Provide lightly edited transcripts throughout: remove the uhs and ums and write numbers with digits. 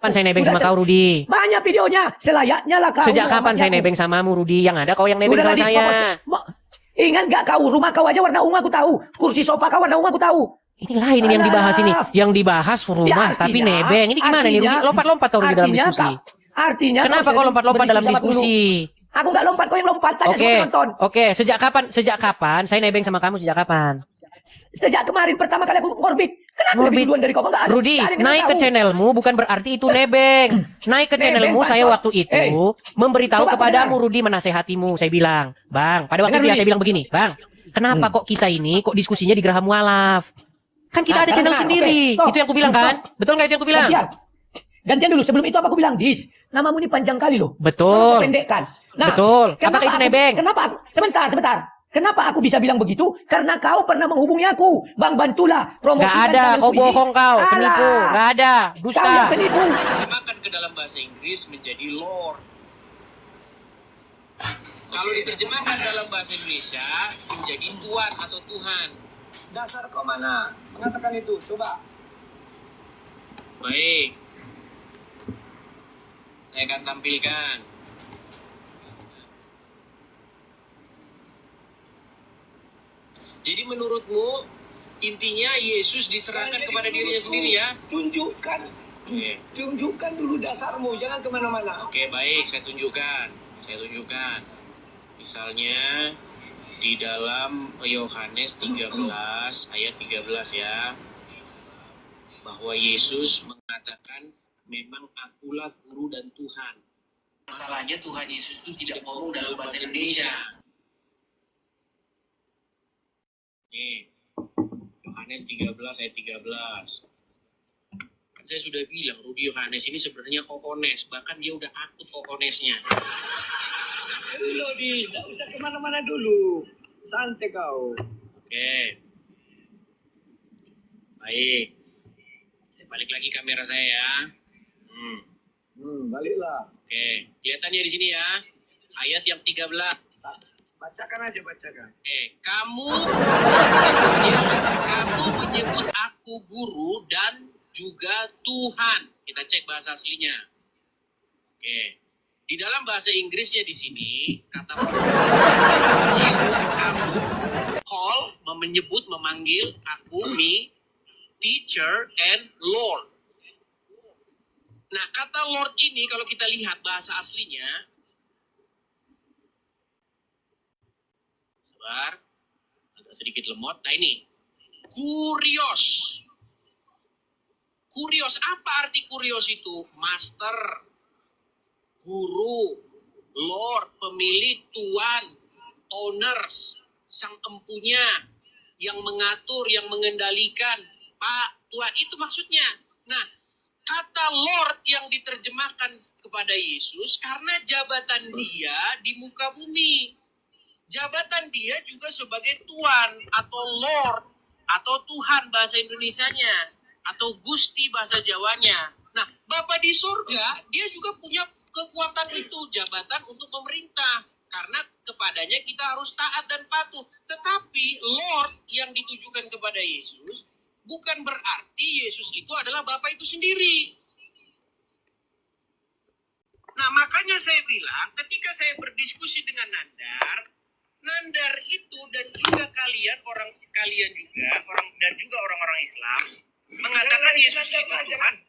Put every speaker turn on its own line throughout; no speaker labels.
kapan saya nebeng sama kau, Rudi?
Banyak videonya, selayaknya lah kau.
Sejak kapan saya nebeng samamu, Rudi? Yang ada kau yang nebeng sama saya.
Ingat gak kau, rumah kau aja warna ungu aku tahu. Kursi sofa kau warna ungu aku tahu.
Ini lain ini yang dibahas ini. Yang dibahas rumah,
Ya,
tapi nebeng. Ini gimana nih, Rudi? Lompat-lompat kau di dalam diskusi.
Artinya
kenapa kau lompat-lompat dalam diskusi?
Aku nggak lompat, kau yang lompat. Tanya sama penonton.
Oke. Sejak kapan saya nebeng sama kamu? Sejak kapan?
Sejak kemarin pertama kali aku ngorbit. Kenapa lebih duluan dari kau? Enggak ada.
Rudi, naik ke channelmu bukan berarti itu nebeng. Naik ke channelmu, saya waktu itu memberitahu kepadamu, Rudi, menasehatimu. Saya bilang, Bang, pada waktu itu saya bilang begini, Bang, kenapa kok kita ini kok diskusinya di Geraha Mualaf? Kan kita ada channel sendiri. Itu yang aku bilang kan? Betul nggak itu yang aku bilang?
Gantian dulu, sebelum itu apa aku bilang, Dis? Namamu ini panjang kali loh.
Betul.
Pendekkan. Nah,
betul. Apakah itu nebeng?
Kenapa? Sebentar. Kenapa aku bisa bilang begitu? Karena kau pernah menghubungi aku. Bang, bantulah promosikan.
Gak ada, kau bohong kau, penipu. Gak ada, dusta.
Kau yang penipu.
Terjemahkan ke dalam bahasa Inggris menjadi Lord. Kalau diterjemahkan dalam bahasa Indonesia menjadi Tuhan atau Tuhan.
Dasar kau mana mengatakan itu? Coba.
Baik. Saya akan tampilkan. Jadi menurutmu intinya Yesus diserahkan kepada dirinya sendiri ya?
Tunjukkan dulu dasarmu, jangan kemana-mana.
Oke, baik, saya tunjukkan. Misalnya di dalam Yohanes 13 ayat 13 ya, bahwa Yesus mengatakan memang akulah guru dan Tuhan. Masalahnya Tuhan Yesus itu tidak ngomong dalam bahasa Indonesia. Nih, Yohanes 13 ayat 13. Kan saya sudah bilang, Rudi Yohanes ini sebenarnya kokones. Bahkan dia udah akut kokonesnya.
Dulu, Di. Tidak usah kemana-mana dulu. Santai kau.
Oke. Baik. Saya balik lagi kamera saya ya.
Baliklah.
Oke. Kelihatannya di sini ya. Ayat yang 13.
Bacakan.
Oke, kamu menyebut aku guru dan juga Tuhan. Kita cek bahasa aslinya. Oke, di dalam bahasa Inggrisnya di sini kata kamu call menyebut memanggil aku me teacher and Lord. Nah, kata Lord ini kalau kita lihat bahasa aslinya. Agak sedikit lemot. Nah ini kurios. Apa arti kurios itu? Master, guru, Lord, pemilik, tuan, owners, sang empunya, yang mengatur, yang mengendalikan, Pak, Tuan, itu maksudnya. Nah, kata Lord yang diterjemahkan kepada Yesus karena jabatan dia di muka bumi. Jabatan dia juga sebagai Tuan atau Lord atau Tuhan bahasa Indonesianya atau Gusti bahasa Jawanya. Nah, Bapa di surga dia juga punya kekuatan itu, jabatan untuk memerintah. Karena kepadanya kita harus taat dan patuh. Tetapi Lord yang ditujukan kepada Yesus bukan berarti Yesus itu adalah Bapa itu sendiri. Nah, makanya saya bilang ketika saya berdiskusi dengan Nandar itu dan juga kalian orang-orang Islam mengatakan Yesus itu Tuhan.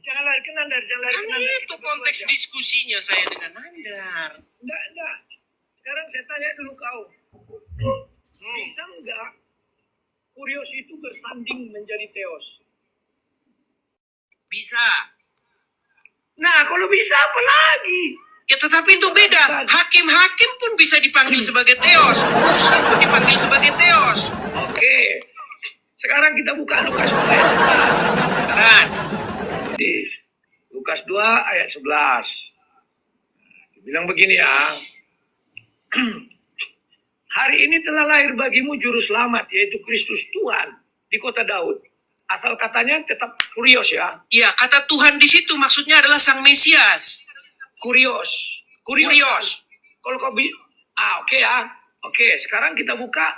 Jangan lari ke Nandar.
Itu konteks diskusinya saya dengan Nandar.
Enggak. Sekarang saya tanya dulu kau. Bisa enggak kurios itu bersanding menjadi teos?
Bisa.
Nah, kalau bisa apa lagi?
Ya tetapi itu beda. Hakim-hakim pun bisa dipanggil sebagai teos. Musa pun dipanggil sebagai teos.
Oke. Sekarang kita buka Lukas 2 ayat 11.
Kan?
Jadi, Lukas 2 ayat 11. Bilang begini ya. Hari ini telah lahir bagimu juru selamat, yaitu Kristus Tuhan di kota Daud. Asal katanya tetap kurios ya.
Iya, kata Tuhan di situ maksudnya adalah Sang Mesias.
Kurios. Kalau kau oke ya. Oke, sekarang kita buka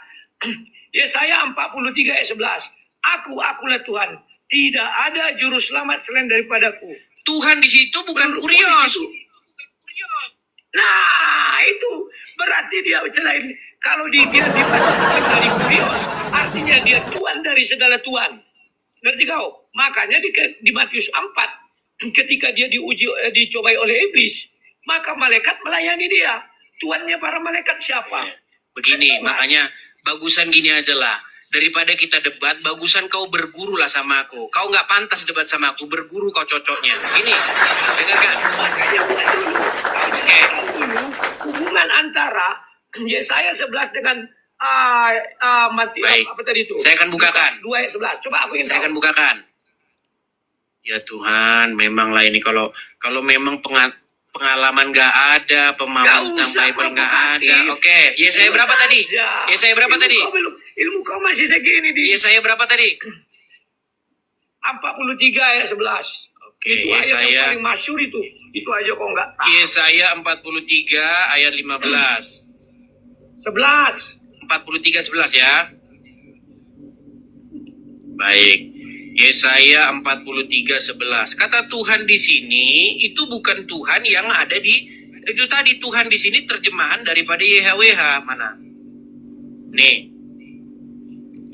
Yesaya 43 ayat 11. Akulah Tuhan, tidak ada juru selamat selain daripadaku.
Tuhan di situ bukan
Menurutku
kurios.
di situ. Nah, itu berarti dia selain kalau dia dipatutkan dari kurios, artinya dia Tuhan dari segala Tuhan. Ngerti kau? Makanya di Matius 4, ketika dia dicobai oleh iblis, maka malaikat melayani dia. Tuannya para malaikat siapa?
Begini, makanya bagusan gini aja lah. Daripada kita debat, bagusan kau berguru lah sama aku. Kau nggak pantas debat sama aku, berguru kau cocoknya. Gini, dengarkan.
Makanya buat dulu.
Oke.
Hubungan antara Yesaya 11 dengan
Baik.
apa tadi itu?
Saya akan bukakan.
2 ayat 11. Coba aku ingin
Saya
tahu.
akan bukakan. Ya Tuhan, memang lah ini kalau memang pengalaman nggak ada, pemahaman tentang Bible nggak ada. Oke, Yesaya berapa tadi? Yesaya berapa tadi?
Ilmu kau masih segini di
Yesaya berapa tadi?
43 ayat 11.
Oke,
Itu ayat yang
Yesaya
paling masyhur itu. Itu aja kok nggak tahu.
Yesaya 43 ayat 15.
11.
43:11 ya. Baik. Yesaya 43:11. Kata Tuhan di sini itu bukan Tuhan yang ada di itu tadi. Tuhan di sini terjemahan daripada YHWH mana? Nih.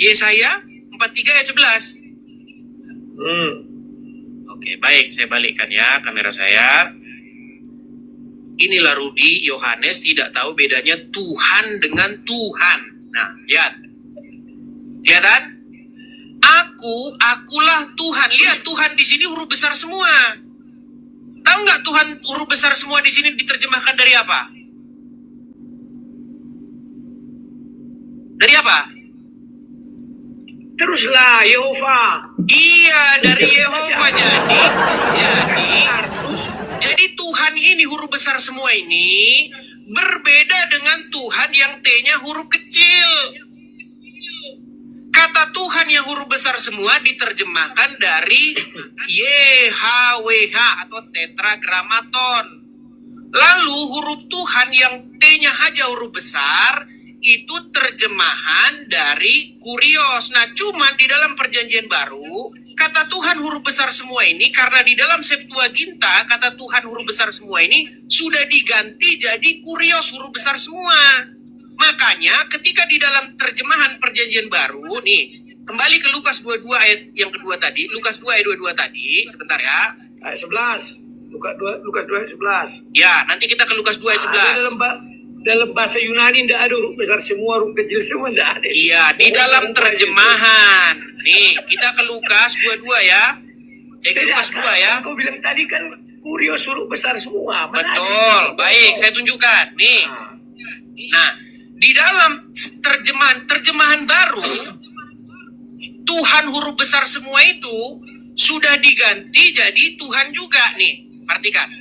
Yesaya 43 ayat 11. Oke, baik, saya balikkan ya kamera saya. Inilah Rudi, Yohanes tidak tahu bedanya Tuhan dengan Tuhan. Nah, lihat. Kelihatan? Akulah Tuhan. Lihat, Tuhan di sini huruf besar semua. Tahu nggak Tuhan huruf besar semua di sini diterjemahkan dari apa? Dari apa?
Teruslah Yehova.
Iya, dari Yehova. Jadi Tuhan ini huruf besar semua ini berbeda dengan Tuhan yang T-nya huruf kecil. Kata Tuhan yang huruf besar semua diterjemahkan dari YHWH atau tetragramaton. Lalu huruf Tuhan yang T-nya aja huruf besar itu terjemahan dari kurios. Nah, cuman di dalam perjanjian baru, kata Tuhan huruf besar semua ini, karena di dalam Septuaginta, kata Tuhan huruf besar semua ini sudah diganti jadi kurios huruf besar semua. Makanya ketika di dalam terjemahan perjanjian baru, nih, kembali ke Lukas 22 ayat yang kedua tadi, Lukas 2 ayat 22 tadi, sebentar ya.
Ayat 11. Lukas 2 ayat 11.
Ya, nanti kita ke Lukas 2 ayat 11.
Dalam bahasa Yunani tidak ada huruf besar semua, huruf kecil semua tidak ada.
Iya, di dalam terjemahan. Nih, kita ke Lukas 22 ya. Ke Lukas 2 ya.
Kau bilang tadi kan kurios huruf besar semua. Mana
Betul,
ada?
baik, saya tunjukkan. Nih. Nah, di dalam terjemahan baru, Tuhan huruf besar semua itu sudah diganti jadi Tuhan juga. Nih, perhatikan.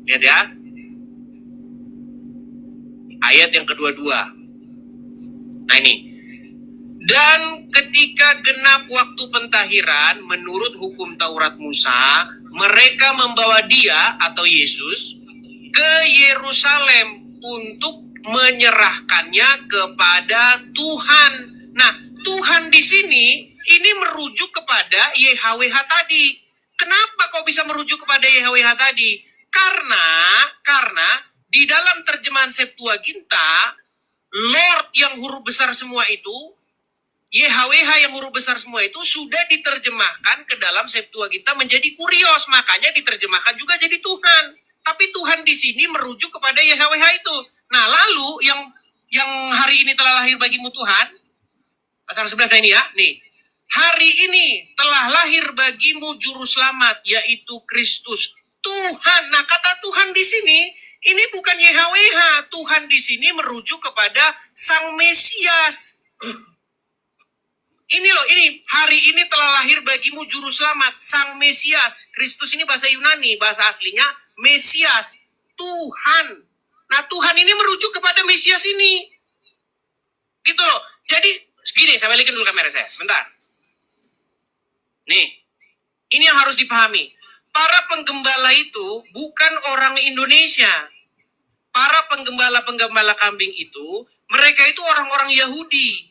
Lihat ya. Ayat yang kedua-dua. Nah ini. Dan ketika genap waktu pentahiran menurut hukum Taurat Musa, mereka membawa dia atau Yesus ke Yerusalem untuk menyerahkannya kepada Tuhan. Nah, Tuhan di sini ini merujuk kepada YHWH tadi. Kenapa kok bisa merujuk kepada YHWH tadi? Karena di dalam terjemahan Septuaginta, Lord yang huruf besar semua itu, YHWH yang huruf besar semua itu sudah diterjemahkan ke dalam Septuaginta menjadi kurios, makanya diterjemahkan juga jadi Tuhan. Tapi Tuhan di sini merujuk kepada YHWH itu. Nah, lalu yang hari ini telah lahir bagimu Tuhan, pasal 11 ini ya, nih. Hari ini telah lahir bagimu juru selamat, yaitu Kristus Tuhan. Nah, kata Tuhan di sini ini bukan YHWH. Tuhan di sini merujuk kepada Sang Mesias. Ini loh, ini hari ini telah lahir bagimu juru selamat, Sang Mesias. Kristus ini bahasa Yunani, bahasa aslinya Mesias, Tuhan. Nah, Tuhan ini merujuk kepada Mesias ini. Gitu loh. Jadi, gini, saya balikin dulu kamera saya, sebentar. Nih, ini yang harus dipahami. Para penggembala itu bukan orang Indonesia. Para penggembala-penggembala kambing itu, mereka itu orang-orang Yahudi.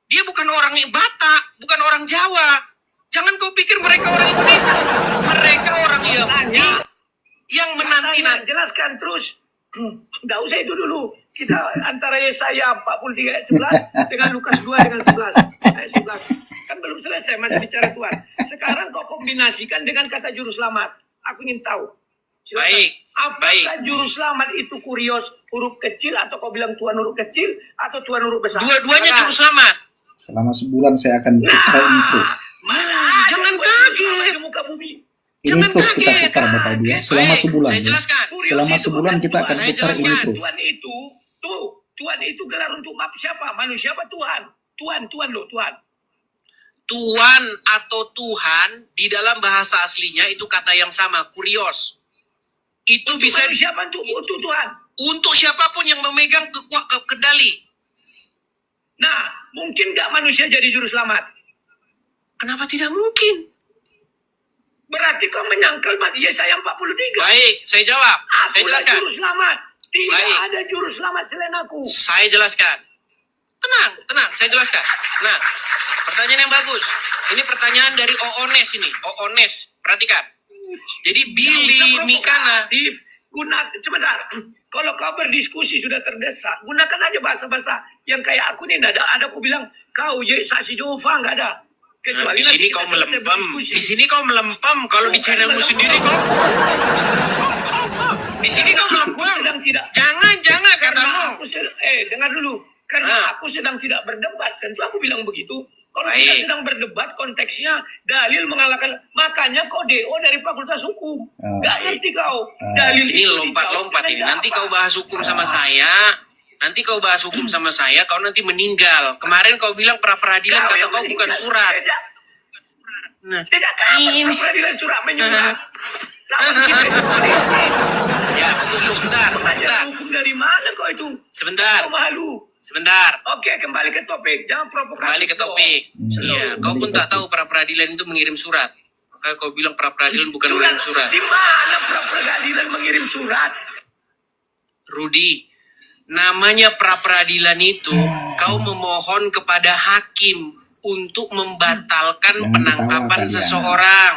Dia bukan orang Batak, bukan orang Jawa. Jangan kau pikir mereka orang Indonesia. Mereka orang Yahudi
Tanya.
yang menanti-nanti.
Jelaskan terus. Nggak usah itu dulu. Kita antara Yesaya 43 ayat 11 dengan Lukas 2 dengan 11 ayat 11. Kan belum selesai, masih bicara Tuhan. Sekarang kau kombinasikan dengan kata juru selamat. Aku ingin tahu. Silakan.
Baik,
Apakah juru selamat itu kurios huruf kecil atau kau bilang Tuhan huruf kecil atau Tuhan huruf besar?
Dua-duanya
Silakan.
juru selamat.
Selama sebulan saya akan putar ini terus.
Mana ada
Jangan
Tuhan juru
kaget.
selamat di muka bumi?
Ini
Jangan
terus kita
kaget.
putar Bapak Ibu ya. Selama
Baik,
sebulan
saya
ya.
jelaskan.
Kurios
Selama
itu
sebulan
bukan
kita akan
Tuhan.
Saya
putar ini
jelaskan.
terus.
Tuhan itu gelar untuk siapa? Manusia apa Tuhan? Tuhan loh, Tuhan.
Tuan atau Tuhan di dalam bahasa aslinya itu kata yang sama, kurios. Itu
Untuk
bisa
manusia apa untuk Tuhan?
untuk siapapun yang memegang kendali.
Nah, mungkin nggak manusia jadi juru selamat?
Kenapa tidak mungkin?
Berarti kau menyangkal Yesaya 43.
Baik, saya jawab. Saya
Akulah
jelaskan.
juru selamat. Tidak
Baik.
ada juru selamat selain aku.
Saya jelaskan. Tenang, saya jelaskan. Nah, pertanyaan yang bagus. Ini pertanyaan dari Oones ini. Oones, perhatikan. Jadi Billy Mikana.
Sebentar. Kalau kau berdiskusi sudah terdesak, gunakan aja bahasa-bahasa yang kayak aku nih. Nggak ada aku bilang kau saksi Jehova, nggak ada.
Nah, di
nanti
sini
kita
kau
selesai
melempem.
berdiskusi.
Di sini kau melempem. Kalau di
Bukan
channelmu
melempem.
sendiri kau. Di sini kau
Aku
melempem.
sedang tidak.
Jangan katamu.
Karena aku dengar dulu. Karena
Ah.
aku sedang tidak berdebat. Tentu aku bilang begitu. Kalau
Baik.
kita sedang berdebat, konteksnya dalil mengalahkan. Makanya kau DO dari Fakultas Hukum.
Ah.
Gak ngerti kau. Dalil
Ini
itu
lompat-lompat
dijawab
ini.
dengan
Nanti
apa?
kau bahas hukum sama saya. Nanti kau bahas hukum sama saya. Kau nanti meninggal. Kemarin kau bilang pra-peradilan kata
yang
kau bukan
meninggal.
surat. Nah,
Sejak kapan
ini.
peradilan surat menyurat? Lawan kita itu polisi.
Ya, tunggu sebentar.
Pengajaran hukum dari mana kau itu?
Sebentar.
Kau malu.
Sebentar.
Oke, kembali ke topik. Jangan provokasi.
Kembali ke topik. Iya, kau
Kembali
pun
ke
tak
topik.
tahu pra-peradilan itu mengirim surat. Makanya kau bilang pra-peradilan bukan mengirim surat.
Di mana pra-peradilan mengirim surat?
Rudi, namanya pra-peradilan itu kau memohon kepada hakim untuk membatalkan
Jangan
penangkapan
ditawakan, ya.
seseorang.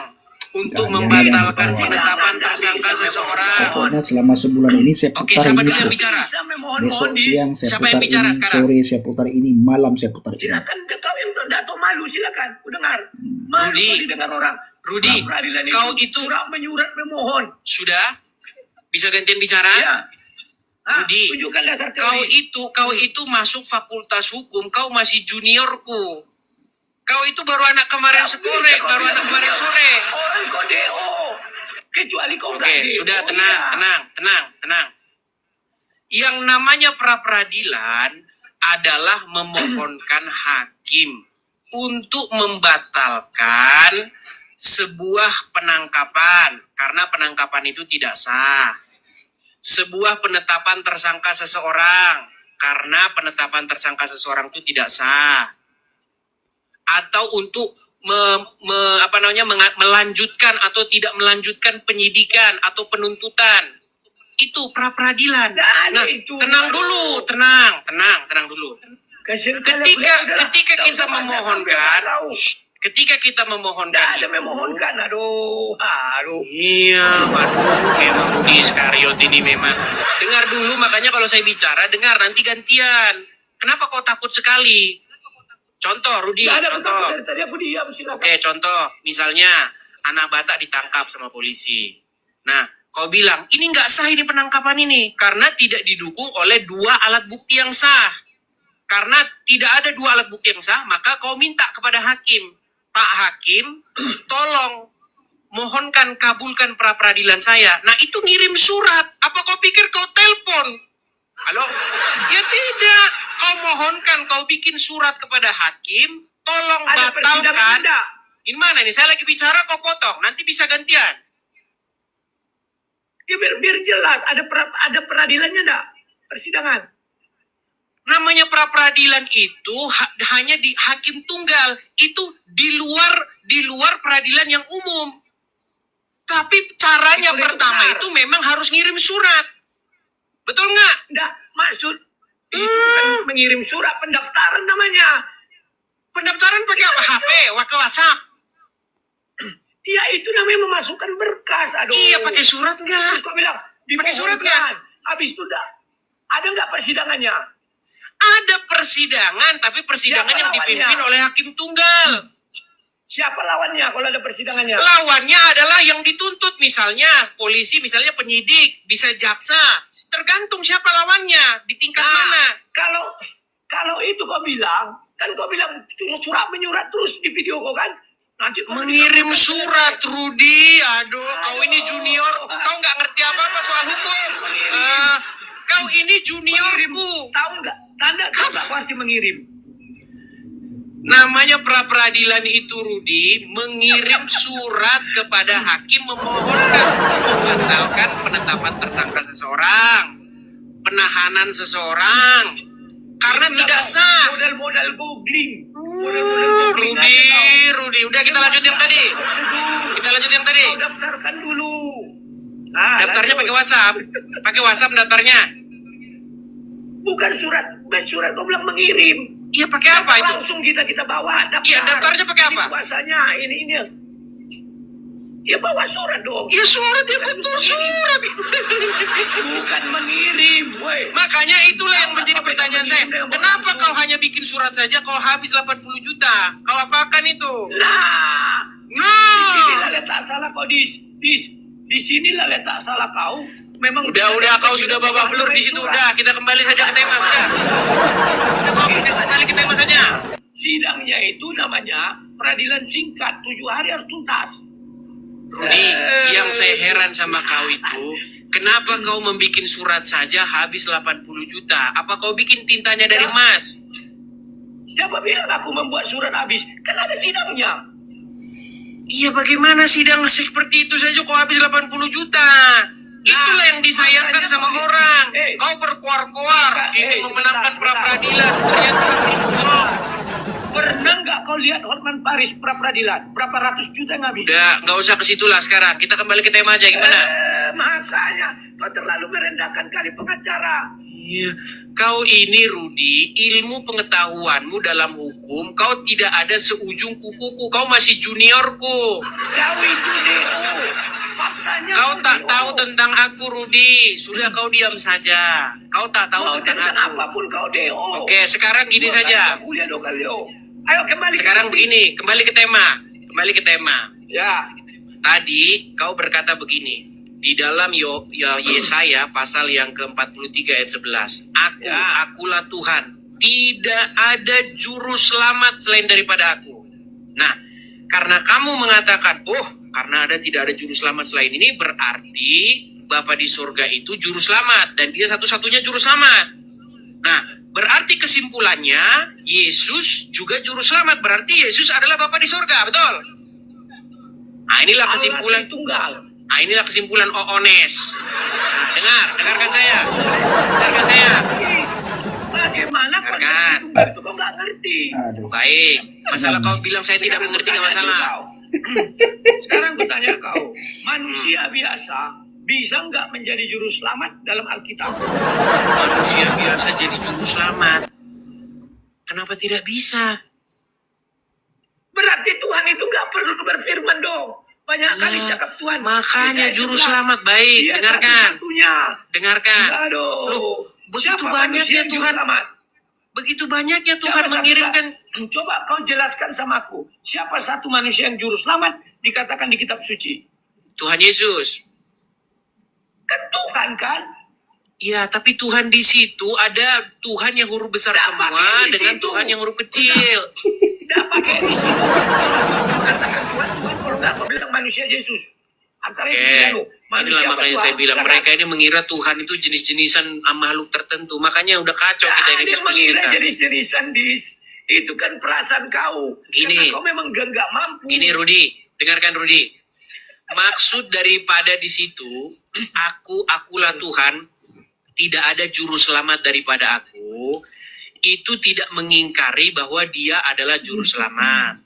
Untuk
Jangan
membatalkan
ditawakan.
penetapan tersangka seseorang.
Pokoknya selama sebulan ini saya
Oke,
putar
siapa
ini
dulu yang
terus.
bicara?
Bisa
Besok
memohon-mohon di...
siang saya
Siapa yang
putar
bicara
ini,
sekarang?
sore saya putar ini, malam saya putar ini.
Silakan kau yang tidak tahu malu, silakan. Ku dengar. Malu
Rudi.
kau didengar orang.
Rudi,
Pra-peradilan
kau itu
surat menyurat memohon.
sudah bisa gantian bicara?
Ya. Ah,
Rudi,
tunjukkan dasar teori.
Kau itu masuk fakultas hukum, kau masih juniorku. Kau itu baru anak kemarin sore, baru anak kemarin sore.
Orang kau DO. Kecuali kau
Oke,
nggak DO.
sudah
ya.
tenang. Yang namanya pra-peradilan adalah memohonkan hakim untuk membatalkan sebuah penangkapan karena penangkapan itu tidak sah. Sebuah penetapan tersangka seseorang karena penetapan tersangka seseorang itu tidak sah. Atau untuk melanjutkan atau tidak melanjutkan penyidikan atau penuntutan. Itu pra-peradilan. Nah,
itu.
tenang dulu. Ketika kita memohonkan, ketika kita
Tidak
memohonkan,
ada memohonkan. Aduh.
iya, memang Budi Iskariot ini memang. Dengar dulu, makanya kalau saya bicara, dengar nanti gantian. Kenapa kau takut sekali? Contoh, Rudi,
Tidak ada
contoh.
ketakutan. Tadi aku diam, silakan.
Oke, contoh. Misalnya, anak Batak ditangkap sama polisi. Nah, kau bilang, ini nggak sah ini penangkapan ini. Karena tidak didukung oleh dua alat bukti yang sah. Karena tidak ada dua alat bukti yang sah, maka kau minta kepada hakim. Pak Hakim, tolong mohonkan kabulkan pra-peradilan saya. Nah, itu ngirim surat. Apa kau pikir kau telepon? Halo? Ya tidak. Kau mohonkan, kau bikin surat kepada hakim, tolong
Ada persidangan
batalkan.
tidak?
Gimana nih? Saya lagi bicara, kau potong. Nanti bisa gantian.
Ya biar jelas. Ada peradilannya enggak? Persidangan.
Namanya pra-peradilan itu hanya di hakim tunggal. Itu di luar peradilan yang umum. Tapi caranya
Itu
pertama
benar.
itu memang harus ngirim surat. Betul nggak?
Enggak, maksud itu bukan mengirim surat pendaftaran namanya.
Pendaftaran pakai apa? HP, pakai WhatsApp.
Ya itu namanya memasukkan berkas. Aduh.
Iya, pakai surat
Terus
nggak?
kau bilang,
Pakai surat
dimohonkan. Habis itu ada nggak persidangannya?
Ada persidangan, tapi persidangan
Siapa
yang dipimpin
lawannya?
oleh hakim tunggal.
Siapa lawannya kalau ada persidangannya?
Lawannya adalah yang dituntut, misalnya polisi, misalnya penyidik, bisa jaksa. Tergantung siapa lawannya, di tingkat
Nah,
mana.
kalau itu kau bilang, kan kau bilang surat menyurat terus di video kau kan? Nanti kau
Mengirim
dikatakan
surat,
selesai.
Rudi. Aduh, kau ini juniorku. Kau nggak ngerti apa-apa soal hukum. Kau ini
Mengirim.
juniorku.
Tahu nggak? Tanda tahu nggak arti mengirim?
Namanya pra-peradilan itu, Rudi, mengirim surat kepada hakim memohonkan membatalkan penetapan tersangka seseorang, penahanan seseorang, karena
Itulah
tidak
kau,
sah.
Modal-modal googling. Modal-modal googling aja kau.
Rudi, udah kita lanjut yang tadi. Kita lanjut yang tadi.
Kau daftarkan dulu. Nah,
Daftarnya
lanjut.
pakai WhatsApp. Pakai WhatsApp daftarnya.
Bukan surat kau bilang mengirim.
Iya, pakai apa itu?
Langsung kita bawa daftar.
Iya, daftarnya pakai apa?
Ini kuasanya, ini. Ya bawa surat dong.
Ya surat, ya betul surat.
Bukan mengirim, woi.
Makanya itulah yang menjadi pertanyaan saya. Kenapa kau hanya bikin surat saja kau habis 80 juta? Kau apakan itu?
Nah,
Nah.
disinilah letak salah kau disinilah letak salah kau. Memang
Udah, kau sudah babak belur di situ. Udah, kita kembali saja ke tema, sudah. Udah, kau kembali ke tema saja.
Sidangnya itu namanya peradilan singkat, 7 hari harus tuntas.
Rudi, yang saya heran sama kau itu, kenapa kau membuat surat saja habis 80 juta? Apa kau bikin tintanya dari emas?
Siapa bilang aku membuat surat habis? Kan ada sidangnya.
Iya, bagaimana sidang seperti itu saja kau habis 80 juta? Itulah yang disayangkan
makanya
sama
kau-
orang.
Eh.
Kau berkuar-kuar ingin memenangkan
sebentar.
pra-peradilan. Ternyata masih kosong.
Pernah nggak kau lihat Hotman Paris pra peradilan? Berapa ratus juta yang habis?
Udah, nggak usah ke situ lah sekarang. Kita kembali ke tema aja, gimana?
Makanya kau terlalu merendahkan kali pengacara.
Iya, kau ini Rudi, ilmu pengetahuanmu dalam hukum, kau tidak ada seujung kukuku. Kau masih juniorku.
Kau itu DO. Faktanya
Kau tak
DO.
tahu tentang aku, Rudi. Sudah, kau diam saja. Kau tak tahu
Mau
tentang
tentang
aku.
apapun kau DO.
Oke, sekarang gini
Gua
saja.
kan kuliah dong kali DO. Ayo kembali.
Sekarang begini, kembali ke tema. Kembali ke tema.
Ya.
Tadi kau berkata begini. Di dalam Yesaya pasal yang ke-43 ayat 11.
Ya.
Akulah Tuhan. Tidak ada juru selamat selain daripada aku. Nah, karena kamu mengatakan, karena tidak ada juru selamat selain ini, berarti Bapa di surga itu juru selamat. Dan dia satu-satunya juru selamat. Nah, berarti kesimpulannya, Yesus juga juru selamat. Berarti Yesus adalah Bapa di surga, betul? Nah, inilah kesimpulan.
Allah Tunggal.
Nah, inilah kesimpulan Oones. Nah, dengarkan saya. Dengarkan saya.
Bagaimana kau
Dengarkan.
tunggal itu kau nggak ngerti?
Aduh.
Baik, masalah kau bilang saya tidak
Sekarang
mengerti
ku
nggak
tanya
masalah.
kau. Sekarang bertanya kau, manusia biasa bisa nggak menjadi juru selamat dalam Alkitab?
Manusia biasa jadi juru selamat. Kenapa tidak bisa?
Berarti Tuhan itu nggak perlu berfirman dong. Banyak kali
Nah,
cakap Tuhan.
makanya
Yesaya
juru
11.
selamat. Baik,
Dia
dengarkan.
satu-satunya.
Dengarkan.
Aduh.
Loh, begitu
Siapa
banyaknya
manusia yang juru
Tuhan.
selamat?
Begitu banyaknya Tuhan
Siapa satu-
mengirimkan.
Coba kau jelaskan sama aku. Siapa satu manusia yang juru selamat dikatakan di kitab suci?
Tuhan Yesus.
Kan Tuhan kan?
Ya, tapi Tuhan di situ ada Tuhan yang huruf besar
Tidak
semua
pakai di
dengan
situ.
Tuhan yang huruf kecil.
Tidak pakai di situ. Katakan Tuhan, kalau nggak kau bilang manusia Yesus. Antara itu
Inilah makanya saya bilang mereka ini mengira Tuhan itu jenis-jenisan makhluk tertentu. Makanya udah kacau kita ini
dia
diskusi
mengira
kita.
jenis-jenisan itu kan perasaan kau.
Gini.
Karena kau memang nggak mampu.
Gini Rudi, dengarkan Rudi. Maksud daripada di situ, akulah Tuhan, tidak ada juru selamat daripada aku, itu tidak mengingkari bahwa dia adalah juru selamat.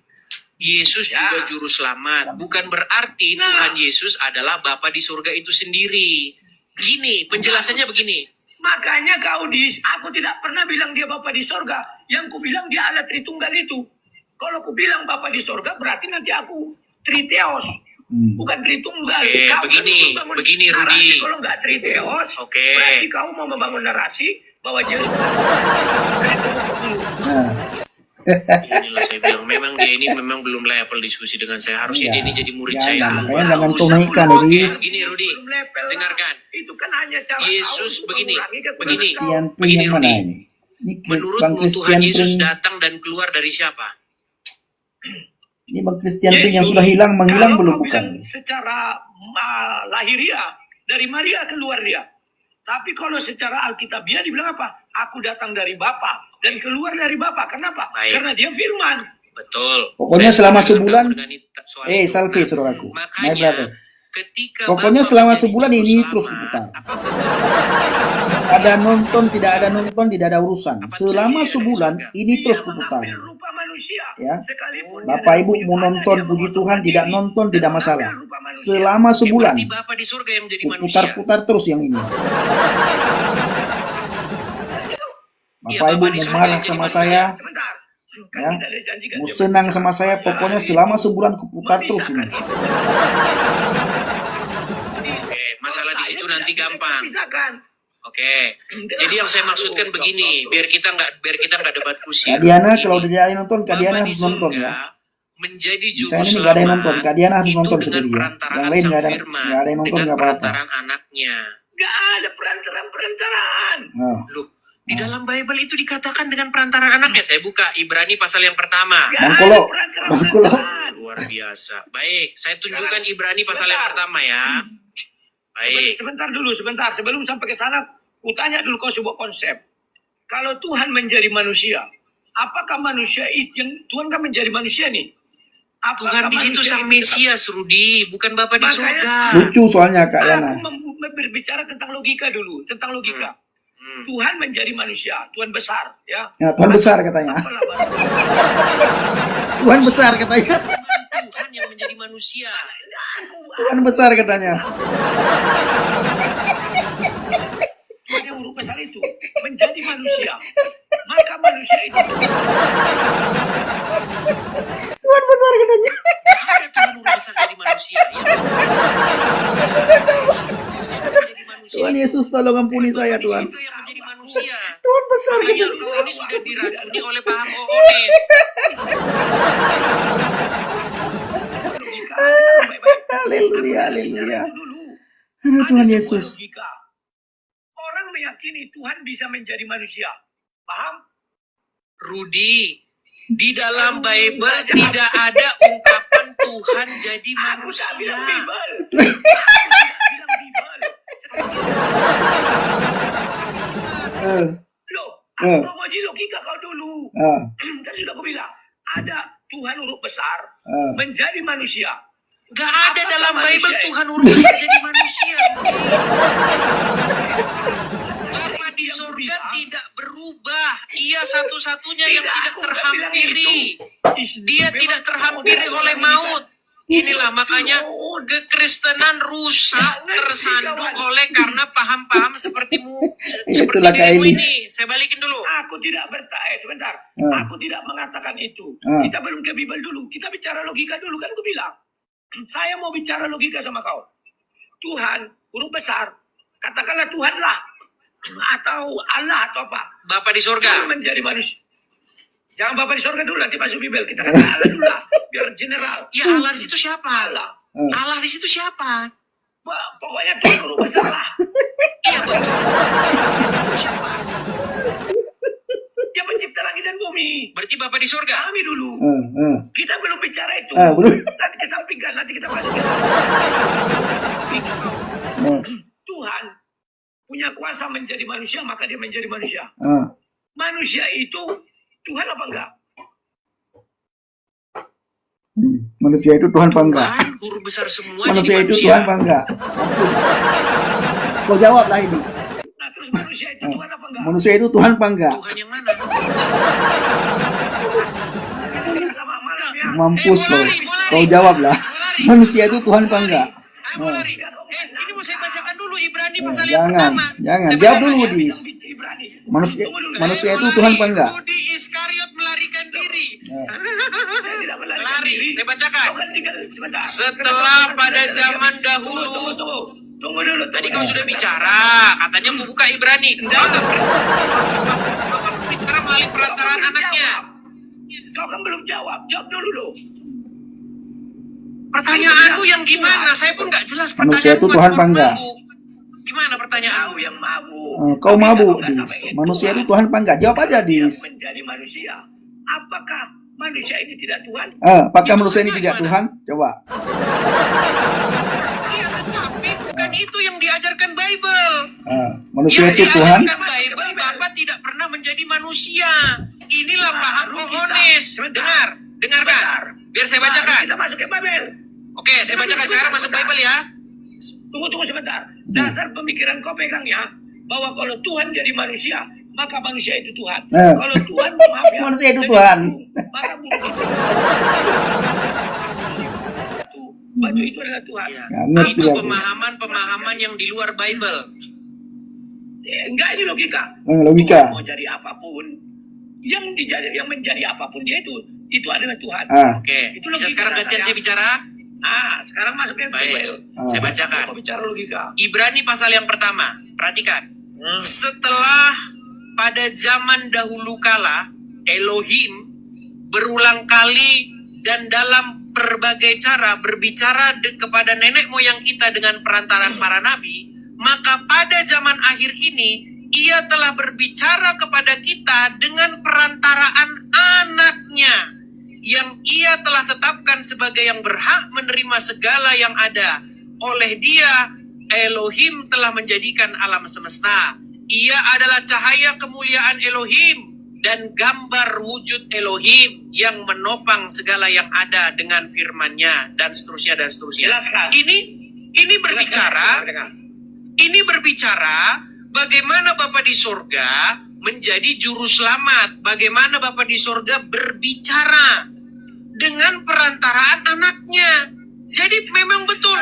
Yesus
Ya.
juga juru selamat. Bukan berarti
Nah.
Tuhan Yesus adalah Bapa di surga itu sendiri. Gini, penjelasannya begini.
Makanya kau aku tidak pernah bilang dia Bapa di sorga. Yang ku bilang dia Allah Tritunggal itu. Kalau ku bilang Bapa di sorga berarti nanti aku Triteos. bukan Tritunggal.
Oke,
Kau
begini,
kan membangun
begini,
narasi.
Rudi.
Kalau nggak Triteos,
Oke.
berarti kau mau membangun narasi bahwa Yesus
Nah,
Inilah saya bilang, memang dia ini memang belum level diskusi dengan saya. Harusnya
iya.
dia ini jadi murid
Jangan,
saya.
makanya jangan kau
Usah
naikkan,
Oke,
Riz.
Gini Rudi,
belum level.
dengarkan.
Itu kan hanya cara
Yesus
kau untuk
begini,
mengurangi kekurangan
begini.
kau.
Christian Pring
Begini,
yang mana
Rudi.
ini? Ini Bang
Menurutmu
Christian
Tuhan Yesus
Pring.
datang dan keluar dari siapa?
Ini Bang Christian Pring yang
Yesus,
sudah hilang, menghilang
kalau
belum
kau
bukan?
bilang secara lahiriah dari Maria keluar dia. Tapi kalau secara Alkitabiah dibilang apa? Aku datang dari Bapa dan keluar dari Bapa. Kenapa?
Baik.
Karena dia firman.
Betul.
Pokoknya
Saya
selama
setuju dengan
sebulan,
kamu dengan soal itu.
Salve
Nah,
saudaraku, my
makanya
brother.
ketika
Pokoknya
Bapak
selama
menjadi
sebulan
juru
ini
selamat,
terus kuputar.
apakah
Ada nonton, tidak ada nonton, tidak ada urusan. Selama sebulan ini terus
Dia
kuputar.
mengambil rupa manusia.
Ya.
Sekalipun
Bapak
dia
Ibu
punya
mau
anak,
nonton,
dia
puji
memotong
Tuhan, tidak
diri
nonton,
dan
tidak
mengambil
masalah.
rupa manusia.
Selama sebulan
berarti Bapak di surga yang menjadi manusia.
kuputar-putar terus yang ini.
Iya,
Bapak Ibu
Bapak di
mau
surga
marah
yang jadi
sama
manusia.
saya,
Sebentar. Kan
ya,
tidak ada janji kan
mau
dia
senang
berbicara
sama saya,
masalah
pokoknya
ini.
selama sebulan kuputar terus ini.
Memisahkan itu.
Oke, masalah di
Saya
situ
tidak
nanti
bisa
gampang.
memisahkan.
Oke. Jadi yang saya maksudkan begini, biar kita nggak debat kusir.
Kak Diana,
Ini,
kalau dia ada yang nonton, Kak Diana
Bapak di
harus nonton
surga
ya.
menjadi juru
Misalnya ini nggak ada yang
selamat
nonton, Kak Diana harus
itu
nonton
dengan
sendiri ya.
perantaraan
Yang lain
Sang
nggak ada yang nonton,
dengan
nggak apa-apa.
perantaraan anaknya.
Gak ada perantaraan.
Nah,
Loh, di dalam Bible itu dikatakan dengan perantaraan anaknya. Saya buka Ibrani pasal yang pertama.
Bang Kolo, Bang Kolo.
Luar biasa. Baik, saya tunjukkan Ibrani pasal yang pertama ya. Baik.
Sebentar dulu, sebentar. Sebelum sampai ke sana, kutanya dulu kau sebuah konsep. Kalau Tuhan menjadi manusia, apakah manusia itu yang Tuhan kan menjadi manusia nih?
Tuhan di situ
manusia
sang
itu-
Mesias, Rudi, bukan Bapak di
Makanya-
surga.
lucu soalnya Kak Diana.
Aku berbicara tentang logika dulu, tentang logika.
Hmm.
Tuhan menjadi manusia, Tuhan besar, ya.
Ya, Tuhan besar katanya.
Apalah bahasa.
Tuhan besar katanya.
Tuhan yang menjadi manusia.
Tuhan besar katanya.
Tuhan yang huruf besar itu menjadi manusia. Maka manusia itu
Tuhan besar katanya.
Ada Tuhan huruf besar jadi manusia. Ya,
Tuhan Yesus tolong ampuni saya
Di
Tuhan.
surga yang menjadi manusia.
Tuhan besar
Makanya
katanya.
engkau ini sudah diracuni oleh paham Oones.
logika. Baik-baik.
Haleluya, haleluya.
Bicara itu dulu.
Aduh
Ada
Tuhan
sebuah
Yesus.
logika. Orang meyakini Tuhan bisa menjadi manusia. Paham?
Rudi, di dalam Bible tidak ada ungkapan Tuhan jadi
Aku tak
manusia.
bilang Bible. Aku tak bilang Bible.
Eh,
Loh,
Eh.
aku mau logika kau dulu.
ah,
Kan sudah aku bilang. Ada Tuhan huruf besar
ah.
menjadi manusia.
Gak ada
Apakah
dalam
manusia
Bible
itu?
Tuhan huruf besar jadi manusia. Rudi. Bapa di
Yang
surga
bisa.
tidak berubah. Ia satu-satunya yang
Tidak,
tidak
aku bilang
terhampiri.
itu.
Dia
Memang
tidak terhampiri
kau
oleh
orang
maut. Inilah makanya
Tuhan.
kekristenan rusak tersandung oleh karena paham-paham sepertimu seperti
Itulah
dirimu
Kak Eli.
ini. Saya balikin dulu.
Aku tidak sebentar.
Ah.
Aku tidak mengatakan itu.
Ah.
Kita belum ke Bible dulu. Kita bicara logika dulu. Kan aku bilang. Saya mau bicara logika sama kau. Tuhan, huruf besar. Katakanlah Tuhan lah. Atau Allah atau apa.
Bapak di
Tuhan
surga.
menjadi manusia. Jangan Bapak di surga dulu. Nanti masuk Bible. Kita kata Allah dulu lah. Biar general.
Ya Allah di situ siapa?
Allah.
Allah di situ siapa?
Pokoknya Tuhan huruf besar lah.
Iya betul. Allah di situ siapa?
Dia pencipta langit dan bumi.
Berarti Bapak di surga.
Kami dulu. Kita belum bicara itu.
Belum.
Nanti kesampingkan, nanti kita masuk. Tuhan punya kuasa menjadi manusia, maka dia menjadi manusia. Manusia itu Tuhan apa enggak?
Manusia itu Tuhan apa enggak?
Tuhan huruf besar semua
Manusia
jadi
itu
manusia.
Tuhan apa enggak? Mampus. Kau jawab lah ini.
Nah, terus manusia itu Tuhan apa enggak?
Manusia itu Tuhan apa enggak?
Tuhan yang mana?
Selamat malam ya.
Mampus
mau
kau.
lari, mau lari.
Kau jawab lah.
Mau lari.
Manusia itu Tuhan apa enggak?
Mau lari. Ini mau saya bacakan dulu Ibrani pasal yang
Jangan,
pertama.
jangan.
Saya
Jawab
bacakan
dulu,
ya.
Dis.
Ibrani.
Manusia
Tunggu dulu.
manusia
Saya
itu
mau
Tuhan
lari.
apa enggak?
Rudi Iskariot melarikan diri.
Saya tidak melarikan
Lari,
diri.
saya bacakan.
Kau kan tinggal sebentar.
Setelah pada zaman dahulu.
Tunggu dulu.
Tadi kau sudah bicara, katanya mau buka Ibrani. Bapak berbicara melalui perantaraan anaknya.
Kau kan belum jawab. Jawab dulu.
Pertanyaanmu yang gimana? Saya pun nggak jelas
Manusia itu
pertanyaanmu.
Tuhan
cuma
apa enggak?
mabuk. Gimana pertanyaanmu?
Kau yang mabuk.
Kau mabuk,
Tidak
Dis.
sampai itu.
Manusia itu Tuhan apa enggak? Jawab aja,
Dia
Dis.
menjadi manusia. Apakah manusia ini tidak Tuhan?
Apakah manusia ini tidak Tuhan? Coba.
Iya, tetapi bukan itu yang diajarkan Bible.
Manusia
Yang
itu Tuhan.
diajarkan Bible, Bapak tidak pernah menjadi manusia. Inilah paham kohones. Dengarkan. Biar saya bacakan.
Kita masuk ke Babel.
Oke, saya bacakan sekarang masuk Bible ya.
Tunggu sebentar. Dasar pemikiran kau pegang ya, bahwa kalau Tuhan jadi manusia, maka manusia itu Tuhan. Kalau Tuhan, maaf ya,
Manusia itu
jadi
Tuhan.
batu, maka bumi itu. Batu itu adalah Tuhan.
Iya.
Nggak ngerti
Itu
aku.
pemahaman yang di luar Bible.
Enggak, ini logika.
Logika.
Tuhan mau jadi apapun, yang menjadi apapun dia itu adalah Tuhan.
Oke,
Itu
bisa
logika
sekarang gantian
saya.
saya bicara?
Sekarang masuk ke
Baik,
Bible.
saya bacakan.
Kau bicara logika.
Ibrani pasal yang pertama, perhatikan. Setelah pada zaman dahulu kala, Elohim berulang kali dan dalam berbagai cara berbicara kepada nenek moyang kita dengan perantaran para nabi, maka pada zaman akhir ini, ia telah berbicara kepada kita dengan perantaraan anaknya, yang ia telah tetapkan sebagai yang berhak menerima segala yang ada. Oleh dia, Elohim telah menjadikan alam semesta. Ia adalah cahaya kemuliaan Elohim dan gambar wujud Elohim yang menopang segala yang ada dengan firman-Nya, dan seterusnya dan seterusnya.
Jelaskan.
Ini berbicara bagaimana Bapa di sorga menjadi juru selamat. Bagaimana Bapa di sorga berbicara dengan perantaraan anaknya. Jadi memang betul,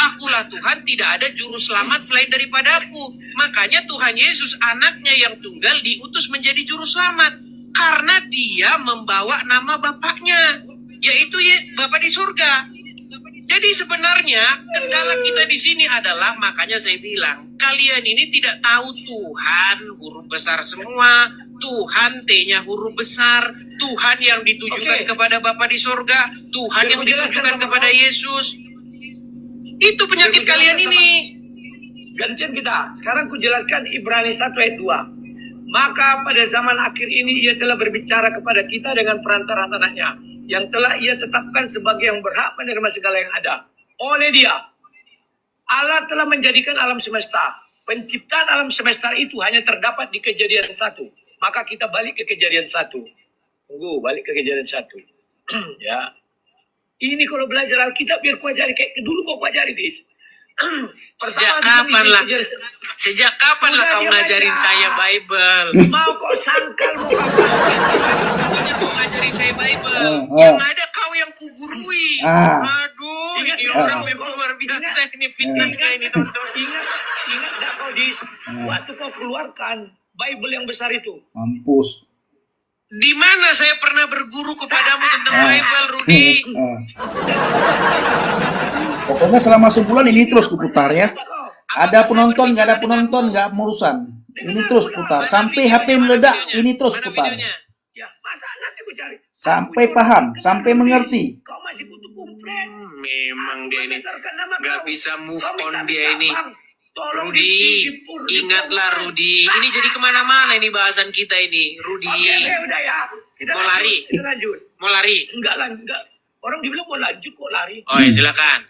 akulah Tuhan, tidak ada juru selamat selain daripadaku. Makanya Tuhan Yesus anaknya yang tunggal diutus menjadi juru selamat. Karena dia membawa nama Bapaknya, yaitu Bapa di surga. Jadi sebenarnya kendala kita di sini adalah, makanya saya bilang, kalian ini tidak tahu Tuhan huruf besar semua, Tuhan T-nya huruf besar, Tuhan yang ditujukan kepada Bapa di surga, Tuhan yang ditujukan kepada Yesus. Itu penyakit kalian ini.
Gantian kita. Sekarang ku jelaskan Ibrani 1 ayat 2. Maka pada zaman akhir ini ia telah berbicara kepada kita dengan perantaraan anaknya, yang telah ia tetapkan sebagai yang berhak menerima segala yang ada. Oleh dia, Allah telah menjadikan alam semesta. Penciptaan alam semesta itu hanya terdapat di Kejadian 1. Maka kita balik ke Kejadian 1. Tunggu, balik ke Kejadian 1. Ya. Ini kalau belajar Alkitab biar ku ajari kayak dulu mau ku ajari, Dis.
Sejak kapan lah kau ngajarin saya Bible?
Mau kok sangkal mau kau.
Ini kau ngajarin saya Bible. Yang ada kau yang kugurui. Aduh, ini orang memang luar biasa. Ini fitnahnya ini, tonton.
Ingat gak kau, Dis? Waktu kau keluarkan Bible yang besar itu.
Mampus.
Di mana saya pernah berguru kepadamu tentang Bible, Rudi?
Pokoknya selama sebulan ini terus kuputar ya. Ada penonton, nggak ada penonton, nggak urusan. Ini terus putar. Sampai HP meledak, ini terus putar.
Ya, masa nanti ku cari.
Sampai paham, sampai mengerti.
Kau masih butuh kumpret.
Memang dia ini nggak bisa move
Kau
on
minta
dia ini.
Bang, tolong
Rudi, ingatlah Rudi. Ini jadi kemana-mana ini bahasan kita ini, Rudi.
Oke, udah ya.
Mau lari?
Kita lanjut.
Mau lari?
Enggak. Orang dibilang mau lanjut kok lari.
Oh ya silakan.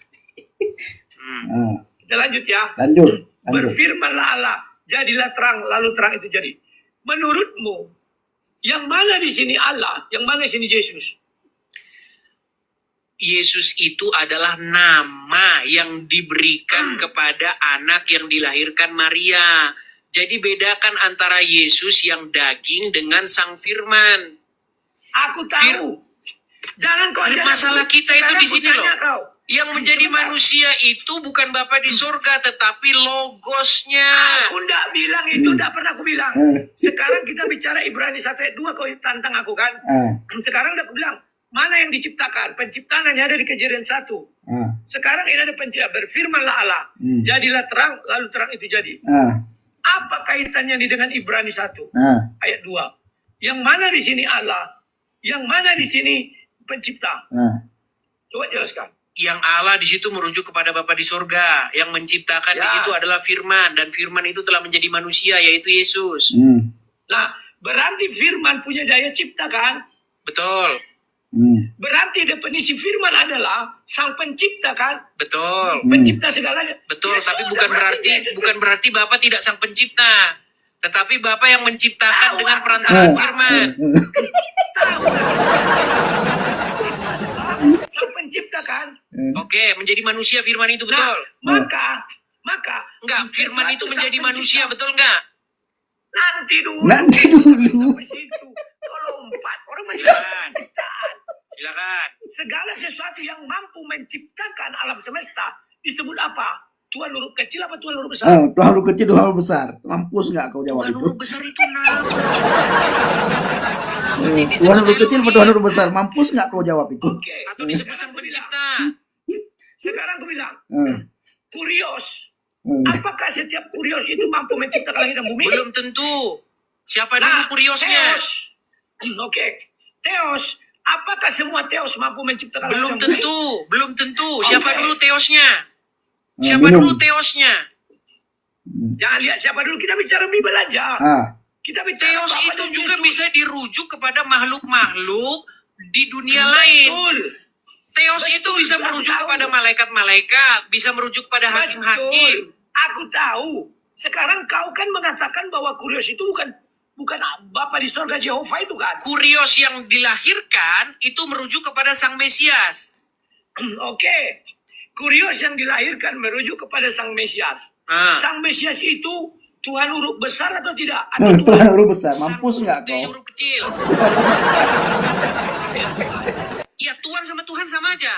Kita lanjut ya.
Lanjut.
Berfirmanlah Allah, jadilah terang, lalu terang itu jadi. Menurutmu, yang mana di sini Allah, yang mana di sini Yesus?
Yesus itu adalah nama yang diberikan kepada anak yang dilahirkan Maria. Jadi bedakan antara Yesus yang daging dengan Sang Firman.
Aku tahu. Jangan kau
Masalah kita itu di sini loh.
Kau.
Yang menjadi manusia itu bukan Bapa di surga, tetapi logosnya.
Aku enggak bilang itu, enggak pernah aku bilang, sekarang kita bicara Ibrani 1 ayat 2, kau tantang aku kan? Sekarang udah aku bilang, mana yang diciptakan? Penciptaan hanya ada di Kejadian 1. Sekarang ini ada pencipta, berfirmanlah Allah, jadilah terang, lalu terang itu jadi. Apa kaitannya ini dengan Ibrani 1 ayat 2? Yang mana di sini Allah? Yang mana di sini pencipta? Coba jelaskan.
Yang Allah di situ merujuk kepada Bapa di sorga. Yang menciptakan di situ adalah Firman, dan Firman itu telah menjadi manusia, yaitu Yesus.
Nah, berarti Firman punya daya cipta kan?
Betul,
Berarti definisi Firman adalah Sang Pencipta kan?
betul,
Pencipta segalanya.
betul.
Ya
Tapi
sudah,
bukan berarti Bapa tidak sang pencipta, tetapi Bapa yang menciptakan dengan perantaraan Firman.
Sang Pencipta kan?
Oke, menjadi manusia Firman itu, betul.
Nah, maka
Enggak, Firman itu menjadi manusia, betul enggak?
Nanti dulu. Sampai situ. Kau lompat. Orang menciptakan.
Silakan.
Segala sesuatu yang mampu menciptakan alam semesta disebut apa? Tuhan huruf kecil apa Tuhan huruf besar?
Tuhan huruf kecil, Tuhan huruf besar. Mampus nggak kau jawab
Tuhan
itu?
huruf besar itu nama.
Tuhan huruf kecil apa Tuhan huruf besar? Mampus nggak kau jawab itu?
Oke.
Atau disebut sang pencipta.
Sekarang aku bilang,
Hmm.
kurios.
Hmm.
Apakah setiap kurios itu mampu menciptakan langit dan bumi?
Belum tentu. Siapa dulu kuriosnya?
Theos. Oke. Theos. Apakah semua Theos mampu menciptakan
Belum
langit dan bumi?
tentu, belum tentu. Siapa
Oke.
dulu Theosnya? Siapa
minum.
dulu Theosnya?
Jangan lihat siapa dulu, kita bicara Bible aja. Kita bicara
Theos
Bapa
itu
dan
juga
Yesus.
bisa dirujuk kepada makhluk-makhluk di dunia lain.
Betul.
Theos
Betul,
itu bisa
aku
merujuk
tahu.
kepada malaikat-malaikat, bisa merujuk pada hakim-hakim.
Betul. Aku tahu. Sekarang kau kan mengatakan bahwa kurios itu bukan Bapa di sorga Jehovah itu kan?
Kurios yang dilahirkan itu merujuk kepada Sang Mesias.
Oke. Kurios yang dilahirkan merujuk kepada Sang Mesias. Sang Mesias itu Tuhan huruf besar atau tidak? Atau
Tuhan huruf besar. Mampus
Sang
nggak
dari
kau?
huruf kecil. Ya, Tuhan sama Tuhan sama aja.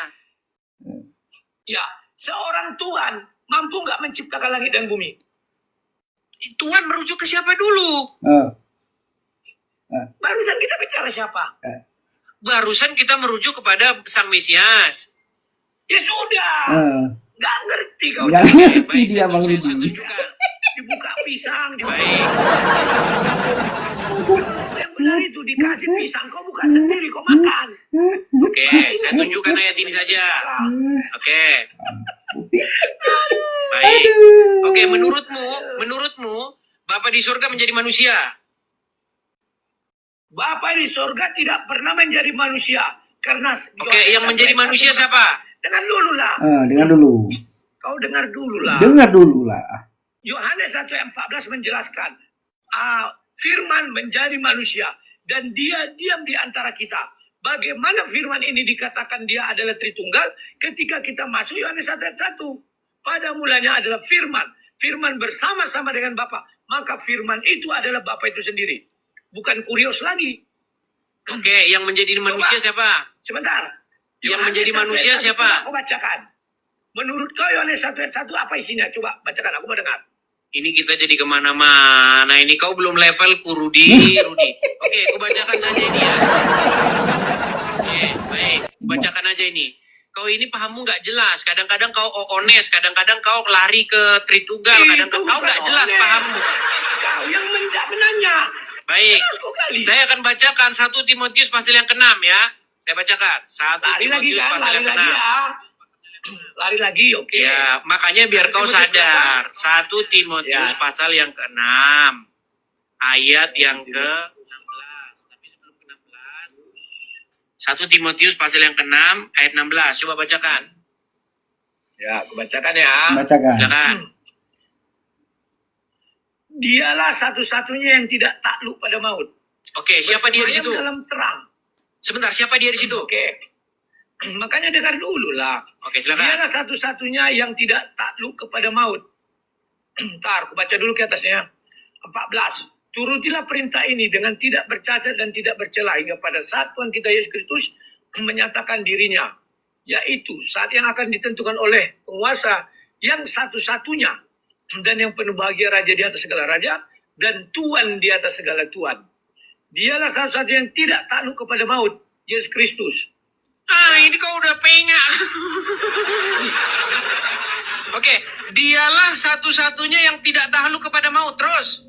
Ya, seorang Tuhan mampu nggak menciptakan langit dan bumi?
Tuhan merujuk ke siapa dulu?
Barusan kita bicara siapa?
Barusan kita merujuk kepada Sang Mesias.
Ya sudah. Nggak ngerti kau.
Nggak ngerti dia Bang
saya
Rudi.
tunjukkan.
Dibuka pisang.
Baik.
Yang benar itu dikasih pisang. Kau buka sendiri, kau makan.
Oke, saya tunjukkan ayat ini saja. Oke. Baik. Oke, menurutmu Bapa di surga menjadi manusia?
Bapa di sorga tidak pernah menjadi manusia. Karena
Oke, yang menjadi manusia siapa?
Dengar dulu lah.
Dengar dulu.
Kau dengar dulu lah.
Dengar dulu lah.
Yohanes 1 ayat 14 menjelaskan. Firman menjadi manusia. Dan dia diam di antara kita. Bagaimana firman ini dikatakan dia adalah Tritunggal? Ketika kita masuk Yohanes 1 ayat 1. Pada mulanya adalah firman. Firman bersama-sama dengan Bapa. Maka firman itu adalah Bapa itu sendiri. Bukan kurios lagi.
Oke, yang menjadi manusia siapa?
Sebentar.
Yang
Yohanes
menjadi
1 ayat
manusia
1,
siapa?
coba Aku bacakan. Menurut kau Yohanes 1 ayat 1 apa isinya? Coba bacakan, aku mau dengar.
Ini kita jadi kemana-mana. Ini kau belum level Rudi. Oke, aku bacakan saja ini ya. Oke, baik. Bacakan aja ini. Kau ini pahammu nggak jelas. Kadang-kadang kau ones, kadang-kadang kau lari ke Tritunggal, kadang-kadang kau nggak jelas pahammu.
Kau yang menanya.
Baik.
Terus kau gali.
Saya akan bacakan 1 Timotius pasal yang ke-6 ya. Saya bacakan 1
Lari lagi
Timotius
kan?
pasal
Lari
yang
lagi
ke-6.
ya. Lari lagi, oke.
Ya, makanya biar kau sadar. 1 Timotius
Ya.
pasal yang ke-6. Ayat yang ke-16. Tapi sebelum ke-16. 1 Timotius pasal yang ke-6 ayat 16. Coba bacakan.
Ya, aku bacakan ya.
Bacakan.
Silakan.
Dialah satu-satunya yang tidak takluk pada maut.
Oke, siapa dia di
Bersemayam
situ?
dalam terang.
Sebentar, siapa dia di situ?
Oke. Makanya dengar dulu lah.
Oke, silakan.
Dialah satu-satunya yang tidak takluk kepada maut. Ntar, aku baca dulu ke atasnya. 14. Turutilah perintah ini dengan tidak bercacat dan tidak bercela hingga pada saat Tuhan kita Yesus Kristus menyatakan dirinya. Yaitu saat yang akan ditentukan oleh penguasa yang satu-satunya dan yang penuh bahagia raja di atas segala raja dan Tuhan di atas segala Tuhan. Dialah satu-satu yang tidak takluk kepada maut, Yesus Kristus.
Ini kau udah pengak. Oke, dialah satu-satunya yang tidak takluk kepada maut. Terus.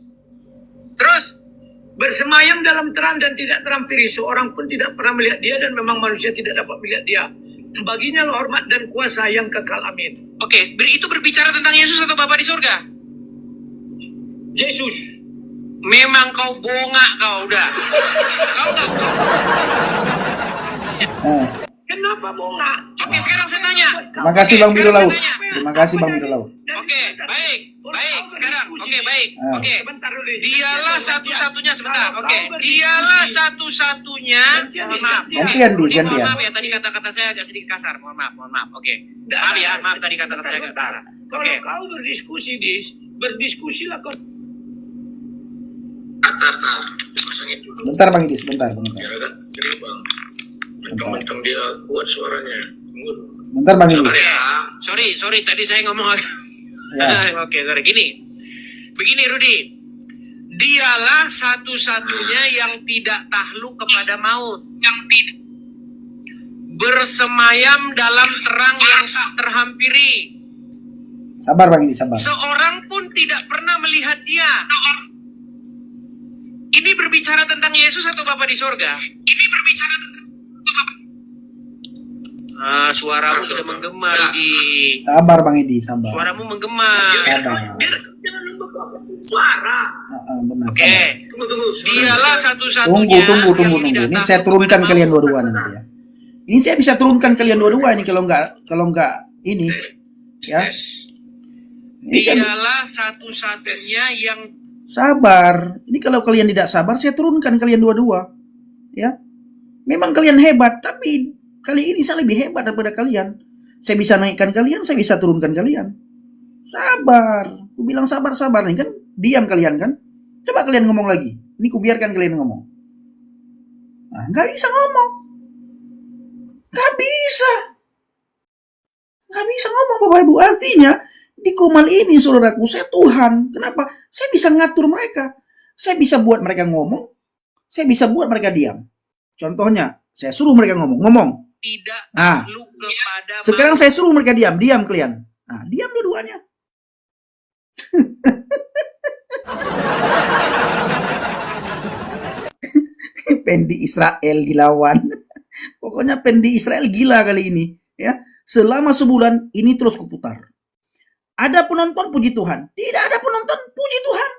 Bersemayam dalam terang dan tidak terampiri. Seorang pun tidak pernah melihat dia dan memang manusia tidak dapat melihat dia. Baginya lah hormat dan kuasa yang kekal. Amin.
Oke, itu berbicara tentang Yesus atau Bapa di surga?
Yesus.
Memang kau bongak kau udah. Kau nggak.
Kenapa bongak?
Oke, sekarang saya tanya.
Terima kasih Bang Biro
sekarang
Laut.
saya tanya.
Terima kasih Bang Biro Laut.
Oke, baik. Sekarang, oke, baik. Oke,
Sebentar dulu.
dialah satu-satunya sebentar. Oke, dialah satu-satunya. Mohon maaf.
Gantian, Di,
Mohon
gantian.
maaf ya, tadi kata-kata saya agak sedikit kasar. Mohon maaf. Oke. Maaf ya, maaf tadi kata-kata saya agak kasar.
Kalau
Oke.
kau berdiskusi, berdiskusilah kau.
Tar, pasangin dulu.
Bentar Bang Idis, bentar.
Biar agak jernih bang. Mentang-mentang dia kuat suaranya. Tunggu dulu.
Bentar Bang Idis.
Oke. Sorry, tadi saya ngomong agak.
Ya.
Oke, sorry. Begini Rudi. Dialah satu-satunya yang tidak takluk kepada maut. Yang tidak bersemayam dalam terang yang tak terhampiri.
Sabar Bang Idis, sabar.
Seorang pun tidak pernah melihat dia. Ini berbicara tentang Yesus atau Bapa di sorga? Ini berbicara tentang suaramu sudah menggema, Rudi.
Sabar Bang Idis, sabar.
Suaramu menggema.
Sabar.
Jangan lupa suara.
Benar.
Oke.
Tunggu.
Dialah satu-satunya
Tunggu.
yang tidak
Ini
takluk
saya turunkan
kepada
kalian
maut.
dua-dua nanti ya. Ini saya bisa turunkan kalian dua-dua ini kalau enggak ini ya. Ini saya
Dialah satu-satunya yang
sabar. Ini kalau kalian tidak sabar saya turunkan kalian dua-dua. Ya. Memang kalian hebat, tapi kali ini saya lebih hebat daripada kalian. Saya bisa naikkan kalian, saya bisa turunkan kalian. Sabar. Ku bilang sabar nih kan. Diam kalian kan. Coba kalian ngomong lagi. Ini ku biarkan kalian ngomong. Nah, nggak bisa ngomong. Nggak bisa ngomong Bapak Ibu. Artinya di Komal ini saudaraku, saya Tuhan. Kenapa? Saya bisa ngatur mereka. Saya bisa buat mereka ngomong. Saya bisa buat mereka diam. Contohnya, saya suruh mereka ngomong.
tidak
Nah,
takluk kepada
sekarang
maut.
saya suruh mereka diam kalian. Nah, diam dua-duanya. Pendi Israel dilawan. Pokoknya Pendi Israel gila kali ini. Ya, selama sebulan ini terus kuputar. Ada penonton puji Tuhan, tidak ada penonton puji Tuhan.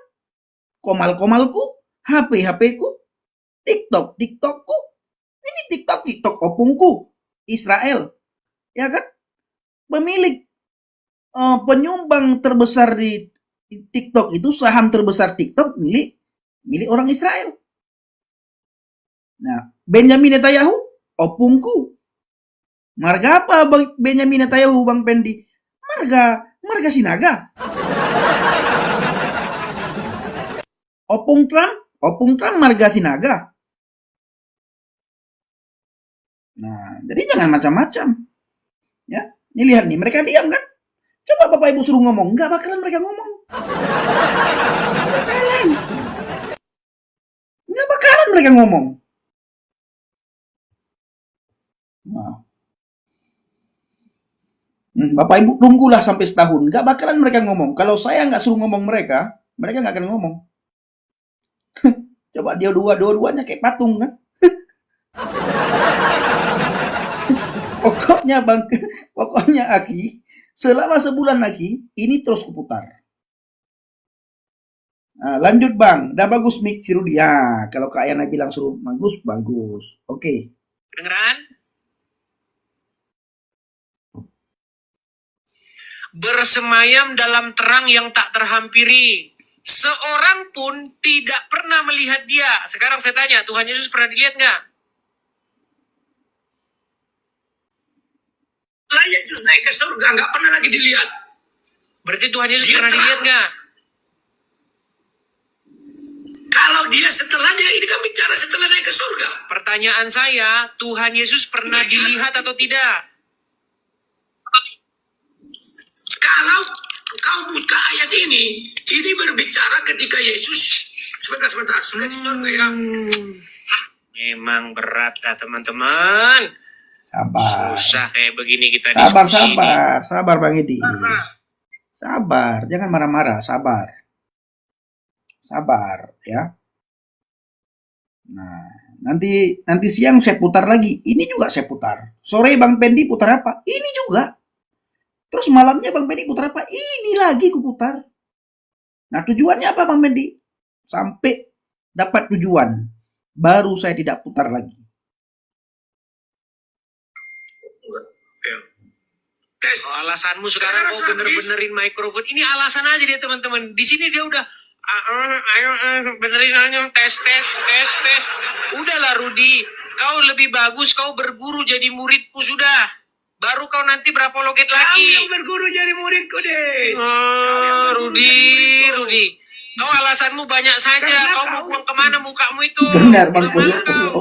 Komal-komalku, HP-ku, TikTokku, ini TikTok opungku, Israel, ya kan? Pemilik penyumbang terbesar di TikTok itu, saham terbesar TikTok milik orang Israel. Nah, Benjamin Netanyahu, opungku. Marga apa Benjamin Netanyahu, Bang Pendi? Marga Sinaga. Opung Trump marga Sinaga. Nah, jadi jangan macam-macam. Ya, ini lihat nih, mereka diam kan? Coba Bapak Ibu suruh ngomong, nggak bakalan mereka ngomong. Nggak bakalan mereka ngomong. Nah. Bapak Ibu tunggulah sampai setahun, nggak bakalan mereka ngomong. Kalau saya nggak suruh ngomong mereka nggak akan ngomong. Coba dia dua-duanya kayak patung kan? Pokoknya Aki, selama sebulan lagi ini terus kuputar. Nah, lanjut Bang, udah bagus mic si Rudi. Ya, kalau Kak Ayana bilang suruh bagus. Oke.
Dengeran? Bersemayam dalam terang yang tak terhampiri. Seorang pun tidak pernah melihat dia. Sekarang saya tanya, Tuhan Yesus pernah dilihat nggak?
Setelah Yesus naik ke surga, nggak pernah lagi dilihat.
Berarti Tuhan Yesus
Dia
pernah
terang.
dilihat nggak?
Kalau dia setelah dia, ini kan bicara setelah naik ke surga.
Pertanyaan saya, Tuhan Yesus pernah dilihat atau tidak?
Kalau kau
Bukankah ayat ini berbicara ketika Yesus sebentar sudah di surga ya.
Memang berat teman-teman.
Sabar.
Susah kayak begini kita
Sabar,
diskusi.
sabar Bang Edi. Sabar, jangan marah-marah, sabar. Sabar ya. Nah, nanti siang saya putar lagi. Ini juga saya putar. Sore Bang Pendi putar apa? Ini juga. Terus malamnya Bang Pendi putar apa? Ini lagi ku putar. Nah, tujuannya apa Bang Pendi? Sampai dapat tujuan, baru saya tidak putar lagi.
Tes.
Alasanmu sekarang kau bener-benerin mikrofon. Ini alasan aja dia teman-teman. Di sini dia udah ayo benerin aja tes. Udahlah Rudi, kau lebih bagus kau berguru jadi muridku sudah. Baru kau nanti berapologet
Kamu
lagi.
yang berguru jadi muridku deh.
Rudi. Kau alasanmu banyak saja.
Karena
Kau mau buang kemana mukamu itu?
Benar Bang
Kemana
Kolo.
kau?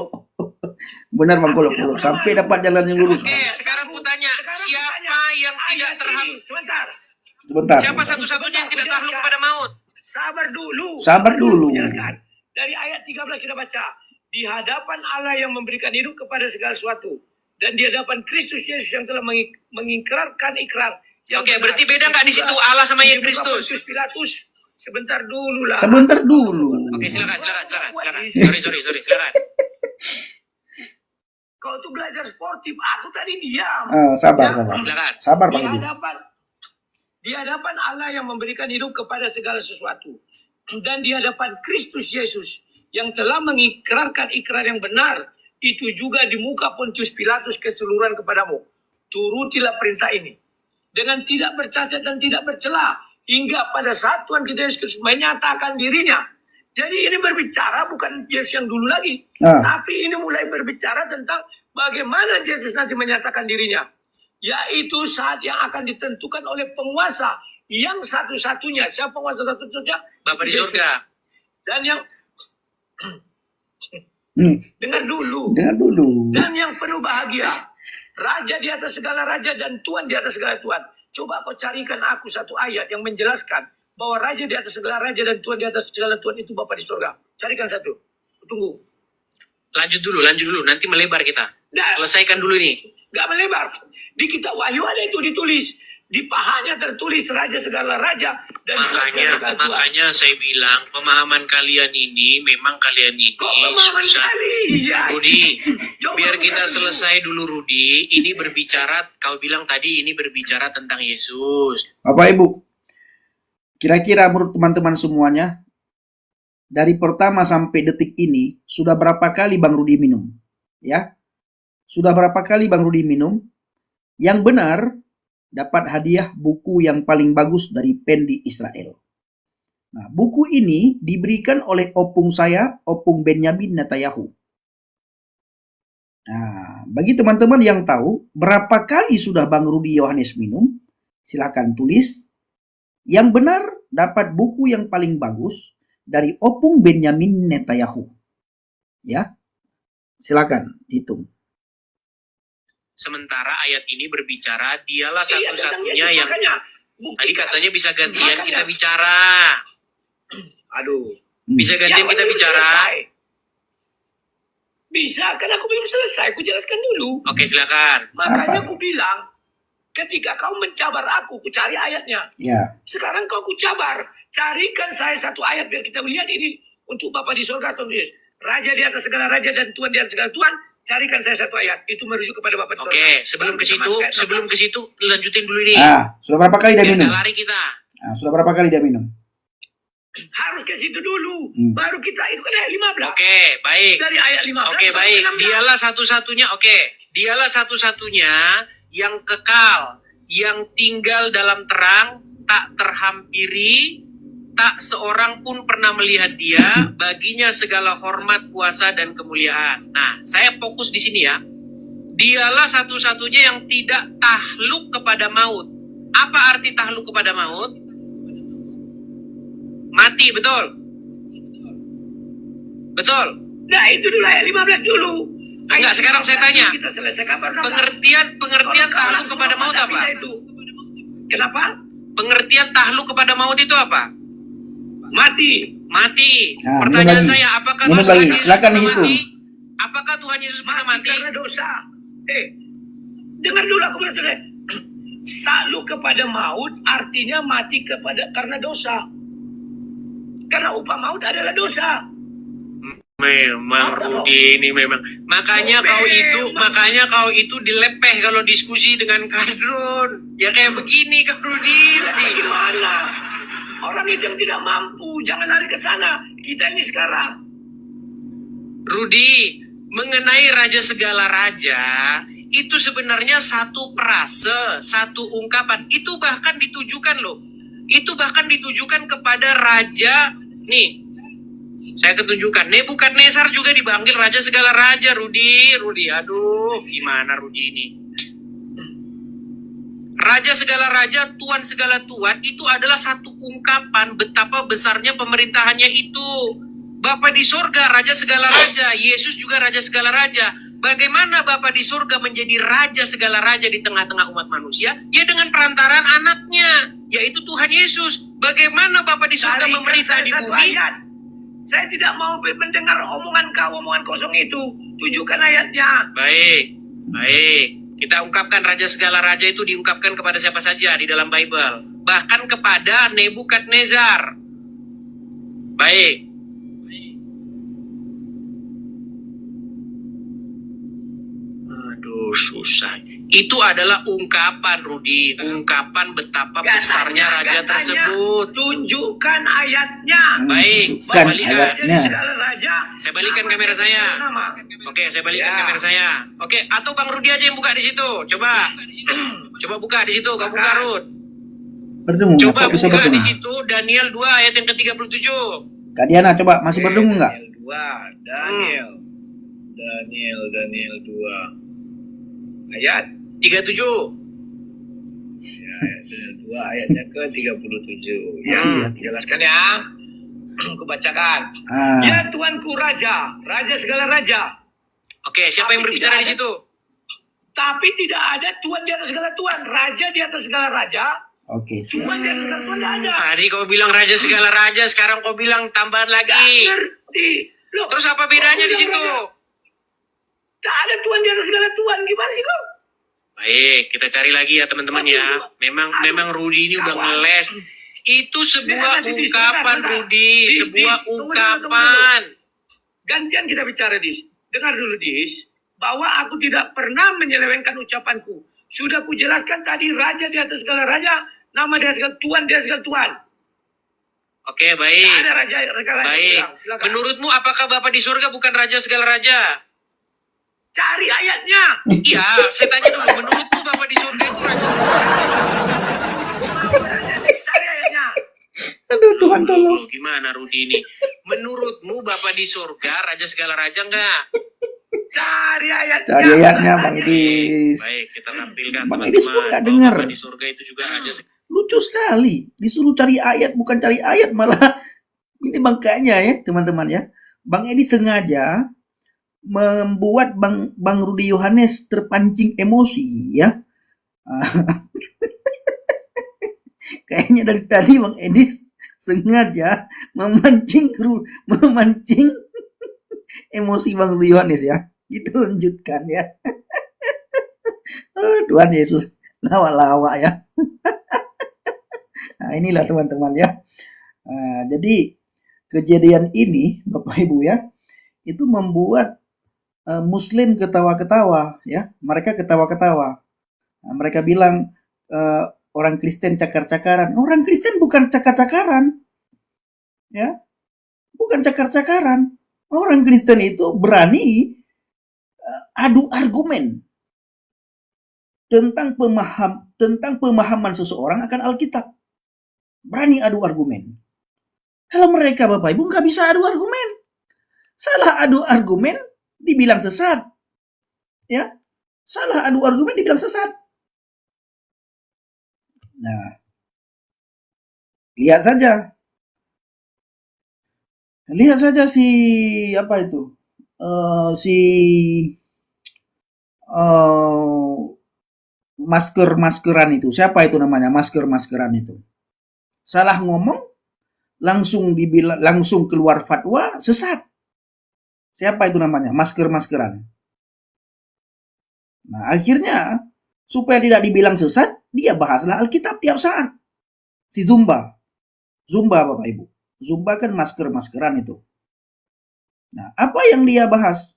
Benar Bang Kolo. Sampai dapat jalan yang lurus.
Oke, sekarang ku tanya, siapa yang tidak terhambat?
Sebentar.
Siapa satu-satunya yang tidak takluk kepada maut?
Sabar dulu.
Dulu.
Jelaskan. Dari ayat 13 kita baca. Di hadapan Allah yang memberikan hidup kepada segala sesuatu. Dan di hadapan Kristus Yesus yang telah mengikrarkan ikrar.
Oke, berarti beda nggak di situ Allah sama Yesus Kristus?
Pilatus. Sebentar dulu lah.
Sebentar dulu.
Oke, silakan. Sorry, silakan.
Kau tuh belajar sportif. Aku tadi diam.
Sabar.
Silakan.
Sabar Bang Edi.
Di hadapan Allah yang memberikan hidup kepada segala sesuatu. Dan di hadapan Kristus Yesus yang telah mengikrarkan ikrar yang benar. Itu juga di muka Pontius Pilatus keseluruhan kepadamu. Turutilah perintah ini. Dengan tidak bercacat dan tidak bercela. Hingga pada saat Tuhan kita Yesus Kristus menyatakan dirinya. Jadi ini berbicara bukan Yesus yang dulu lagi. Tapi ini mulai berbicara tentang bagaimana Yesus nanti menyatakan dirinya. Yaitu saat yang akan ditentukan oleh penguasa yang satu-satunya. Siapa penguasa satu-satunya?
Bapa di surga.
Dan yang dengar dulu. Dan yang penuh bahagia. Raja di atas segala raja dan Tuhan di atas segala Tuhan. Coba kau carikan aku satu ayat yang menjelaskan bahwa raja di atas segala raja dan Tuhan di atas segala Tuhan itu Bapa di surga. Carikan satu. Tunggu.
Lanjut dulu. Nanti melebar kita.
Nah,
Selesaikan dulu nih.
Gak melebar. Di kitab Wahyu ada itu ditulis. Di pahanya tertulis raja segala raja dan Tuhan di atas segala Tuhan.
Makanya saya bilang pemahaman kalian ini memang kalian ini
Kok pemahaman
susah.
kalian?
Rudi,
Coba
biar kita
bukan
selesai dulu Rudi. Ini berbicara, kau bilang tadi ini berbicara tentang Yesus.
Bapak Ibu, kira-kira menurut teman-teman semuanya, dari pertama sampai detik ini, sudah berapa kali Bang Rudi minum? Ya, sudah berapa kali Bang Rudi minum? Yang benar, dapat hadiah buku yang paling bagus dari Pendi Israel. Nah, buku ini diberikan oleh opung saya, Opung Benyamin Netanyahu. Nah, bagi teman-teman yang tahu, berapa kali sudah Bang Rudi Yohanes minum? Silakan tulis. Yang benar dapat buku yang paling bagus dari Opung Benyamin Netanyahu. Ya, silakan hitung.
Sementara ayat ini berbicara dialah
Iya,
satu-satunya yang
makanya,
tadi katanya bisa gantian
Makanya.
kita bicara.
Aduh.
Bisa gantian
Yang
kita
belum
bicara.
selesai. Bisa, kan aku belum selesai. Aku jelaskan dulu.
Oke, silakan.
Makanya aku bilang, ketika kau mencabar aku cari ayatnya.
Ya,
Sekarang kau cabar. Carikan saya satu ayat biar kita melihat ini untuk Bapa di surga atau Yesus. Raja di atas segala raja dan Tuhan di atas segala Tuhan. Carikan saya satu ayat. Itu merujuk kepada Bapa di surga.
Oke, sebelum ke situ lanjutin dulu ini.
sudah berapa kali dia
Biar
minum?
nggak lari kita.
Sudah berapa kali dia minum?
Harus ke situ dulu. Baru kita, itu kan ayat 15.
Oke, baik.
Dari ayat 15.
Oke,
baru
baik.
16.
Dialah satu-satunya. Oke, dialah satu-satunya yang kekal, yang tinggal dalam terang, tak terhampiri, tak seorang pun pernah melihat dia, baginya segala hormat, kuasa, dan kemuliaan. Nah, saya fokus di sini ya. Dialah satu-satunya yang tidak tahluk kepada maut. Apa arti tahluk kepada maut? Mati, betul? Betul?
Nah, itu dulu ayat 15 dulu.
Enggak, sekarang saya tanya.
Kita selesaikan baru 16.
Pengertian tahluk kepada maut apa?
Itu. Kenapa?
Pengertian tahluk kepada maut itu apa?
Mati.
Mati.
Nah,
Pertanyaan
minum lagi.
saya, apakah
Minum
Tuhan
lagi.
Yesus
Silakan
pernah
dihitung.
mati? Apakah Tuhan Yesus pernah mati?
Karena dosa. Dengar dulu aku bilang. Takluk kepada maut artinya mati karena dosa. Karena upah maut adalah dosa.
Memang Rudi ini memang. Makanya kau itu dilepeh kalau diskusi dengan Kadrun. Ya kayak begini kau Rudi.
Gimana? Orang itu yang tidak mampu, jangan lari ke sana. Kita ini sekarang.
Rudi, mengenai Raja Segala Raja, itu sebenarnya satu frase, satu ungkapan. Itu bahkan ditujukan loh. Itu bahkan ditujukan kepada Raja. Nih, saya ketunjukkan. Nebukadnezar juga dipanggil Raja Segala Raja, Rudi. Aduh, gimana Rudi ini? Raja Segala Raja, Tuan Segala Tuan, itu adalah satu ungkapan betapa besarnya pemerintahannya itu. Bapa di sorga, Raja Segala Raja. Yesus juga Raja Segala Raja. Bagaimana Bapa di sorga menjadi Raja Segala Raja di tengah-tengah umat manusia? Ya dengan perantaraan anaknya, yaitu Tuhan Yesus. Bagaimana Bapa di sorga memerintah di bumi?
Saya tidak mau mendengar omongan kosong itu. Tunjukkan ayatnya.
Baik. Kita ungkapkan Raja Segala Raja itu diungkapkan kepada siapa saja di dalam Bible. Bahkan kepada Nebukadnezar. Baik. Aduh, susah. Itu adalah ungkapan, Rudi. Ungkapan betapa besarnya raja tersebut.
Tunjukkan ayatnya.
Baik,
Bukan
saya
ayatnya.
Saya balikan kamera saya. Oke, saya balikan kamera saya. Oke, atau Bang Rudi aja yang buka di situ. Coba buka di situ. Kau buka, Rud.
Berdengung.
Coba
Kok bisa
buka di
berdengung?
situ Daniel 2 ayat yang ke-37.
Kak Diana, coba masih berdengung nggak?
Daniel 2. Ayat
37.
Daniel 2 ayatnya ke 37. Ya,
Iya.
jelaskan ya. Aku bacakan.
Ah,
Ya Tuanku Raja segala raja.
Oke, siapa yang
Tapi
berbicara
tidak
di situ?
Tapi tidak ada Tuan di atas segala Tuan. Raja di atas segala raja.
oke.
Tuan di atas segala Tuan tidak ada.
Tadi kau bilang Raja Segala Raja, sekarang kau bilang tambahan
Nggak
lagi.
ngerti. Loh,
Terus apa bedanya di situ?
tak ada Tuan di atas segala Tuan. Gimana sih kau?
Baik, kita cari lagi ya teman-teman ya. Memang Rudi ini udah ngeles. Itu sebuah ungkapan, Rudi. Sebuah ungkapan.
Gantian kita bicara, Dis. Dengar dulu, Dis. Bahwa aku tidak pernah menyelewengkan ucapanku. Sudah ku jelaskan tadi, Raja di atas segala raja, nama di atas segala Tuan di atas segala Tuan.
Oke, baik.
Ada Raja segala raja.
Baik.
Silakan.
Menurutmu apakah Bapa di surga bukan Raja Segala Raja?
Cari ayatnya.
Iya, saya tanya dulu. Menurutmu Bapa di surga itu Raja?
Cari ayatnya.
Aduh, Tuhan tolong.
Gimana Rudi ini? Menurutmu Bapa di surga Raja Segala Raja enggak?
Cari ayatnya.
Cari ayatnya, Bang Idis.
Baik, kita tampilkan
Bang Idis pun nggak
bahwa
dengar.
Bapa di surga itu juga Raja
Lucu sekali. Disuruh cari ayat, bukan cari ayat malah. Ini bangkanya ya, teman-teman ya. Bang Edi sengaja membuat Bang Rudi Yohanes terpancing emosi ya. Kayaknya dari tadi Bang Edi sengaja memancing emosi Bang Rudi Yohanes ya. Itu lanjutkan ya. Tuhan Yesus lawa-lawa ya. Nah, inilah teman-teman ya. Jadi kejadian ini Bapak Ibu ya, itu membuat Muslim ketawa-ketawa ya. Mereka ketawa-ketawa. Nah, mereka bilang orang Kristen cakar-cakaran. Orang Kristen bukan cakar-cakaran. Ya. Bukan cakar-cakaran. Orang Kristen itu berani adu argumen tentang pemahaman seseorang akan Alkitab. Berani adu argumen. Kalau mereka Bapak Ibu nggak bisa adu argumen. Salah adu argumen dibilang sesat. Ya. Salah adu argumen dibilang sesat. Nah. Lihat saja. Lihat saja si apa itu? masker-maskeran itu. Siapa itu namanya? Masker-maskeran itu. Salah ngomong, langsung keluar fatwa sesat. Siapa itu namanya? Masker-maskeran. Nah, akhirnya supaya tidak dibilang sesat, dia bahaslah Alkitab tiap saat. Si Zumba Bapak Ibu. Zumba kan masker-maskeran itu. Nah, apa yang dia bahas?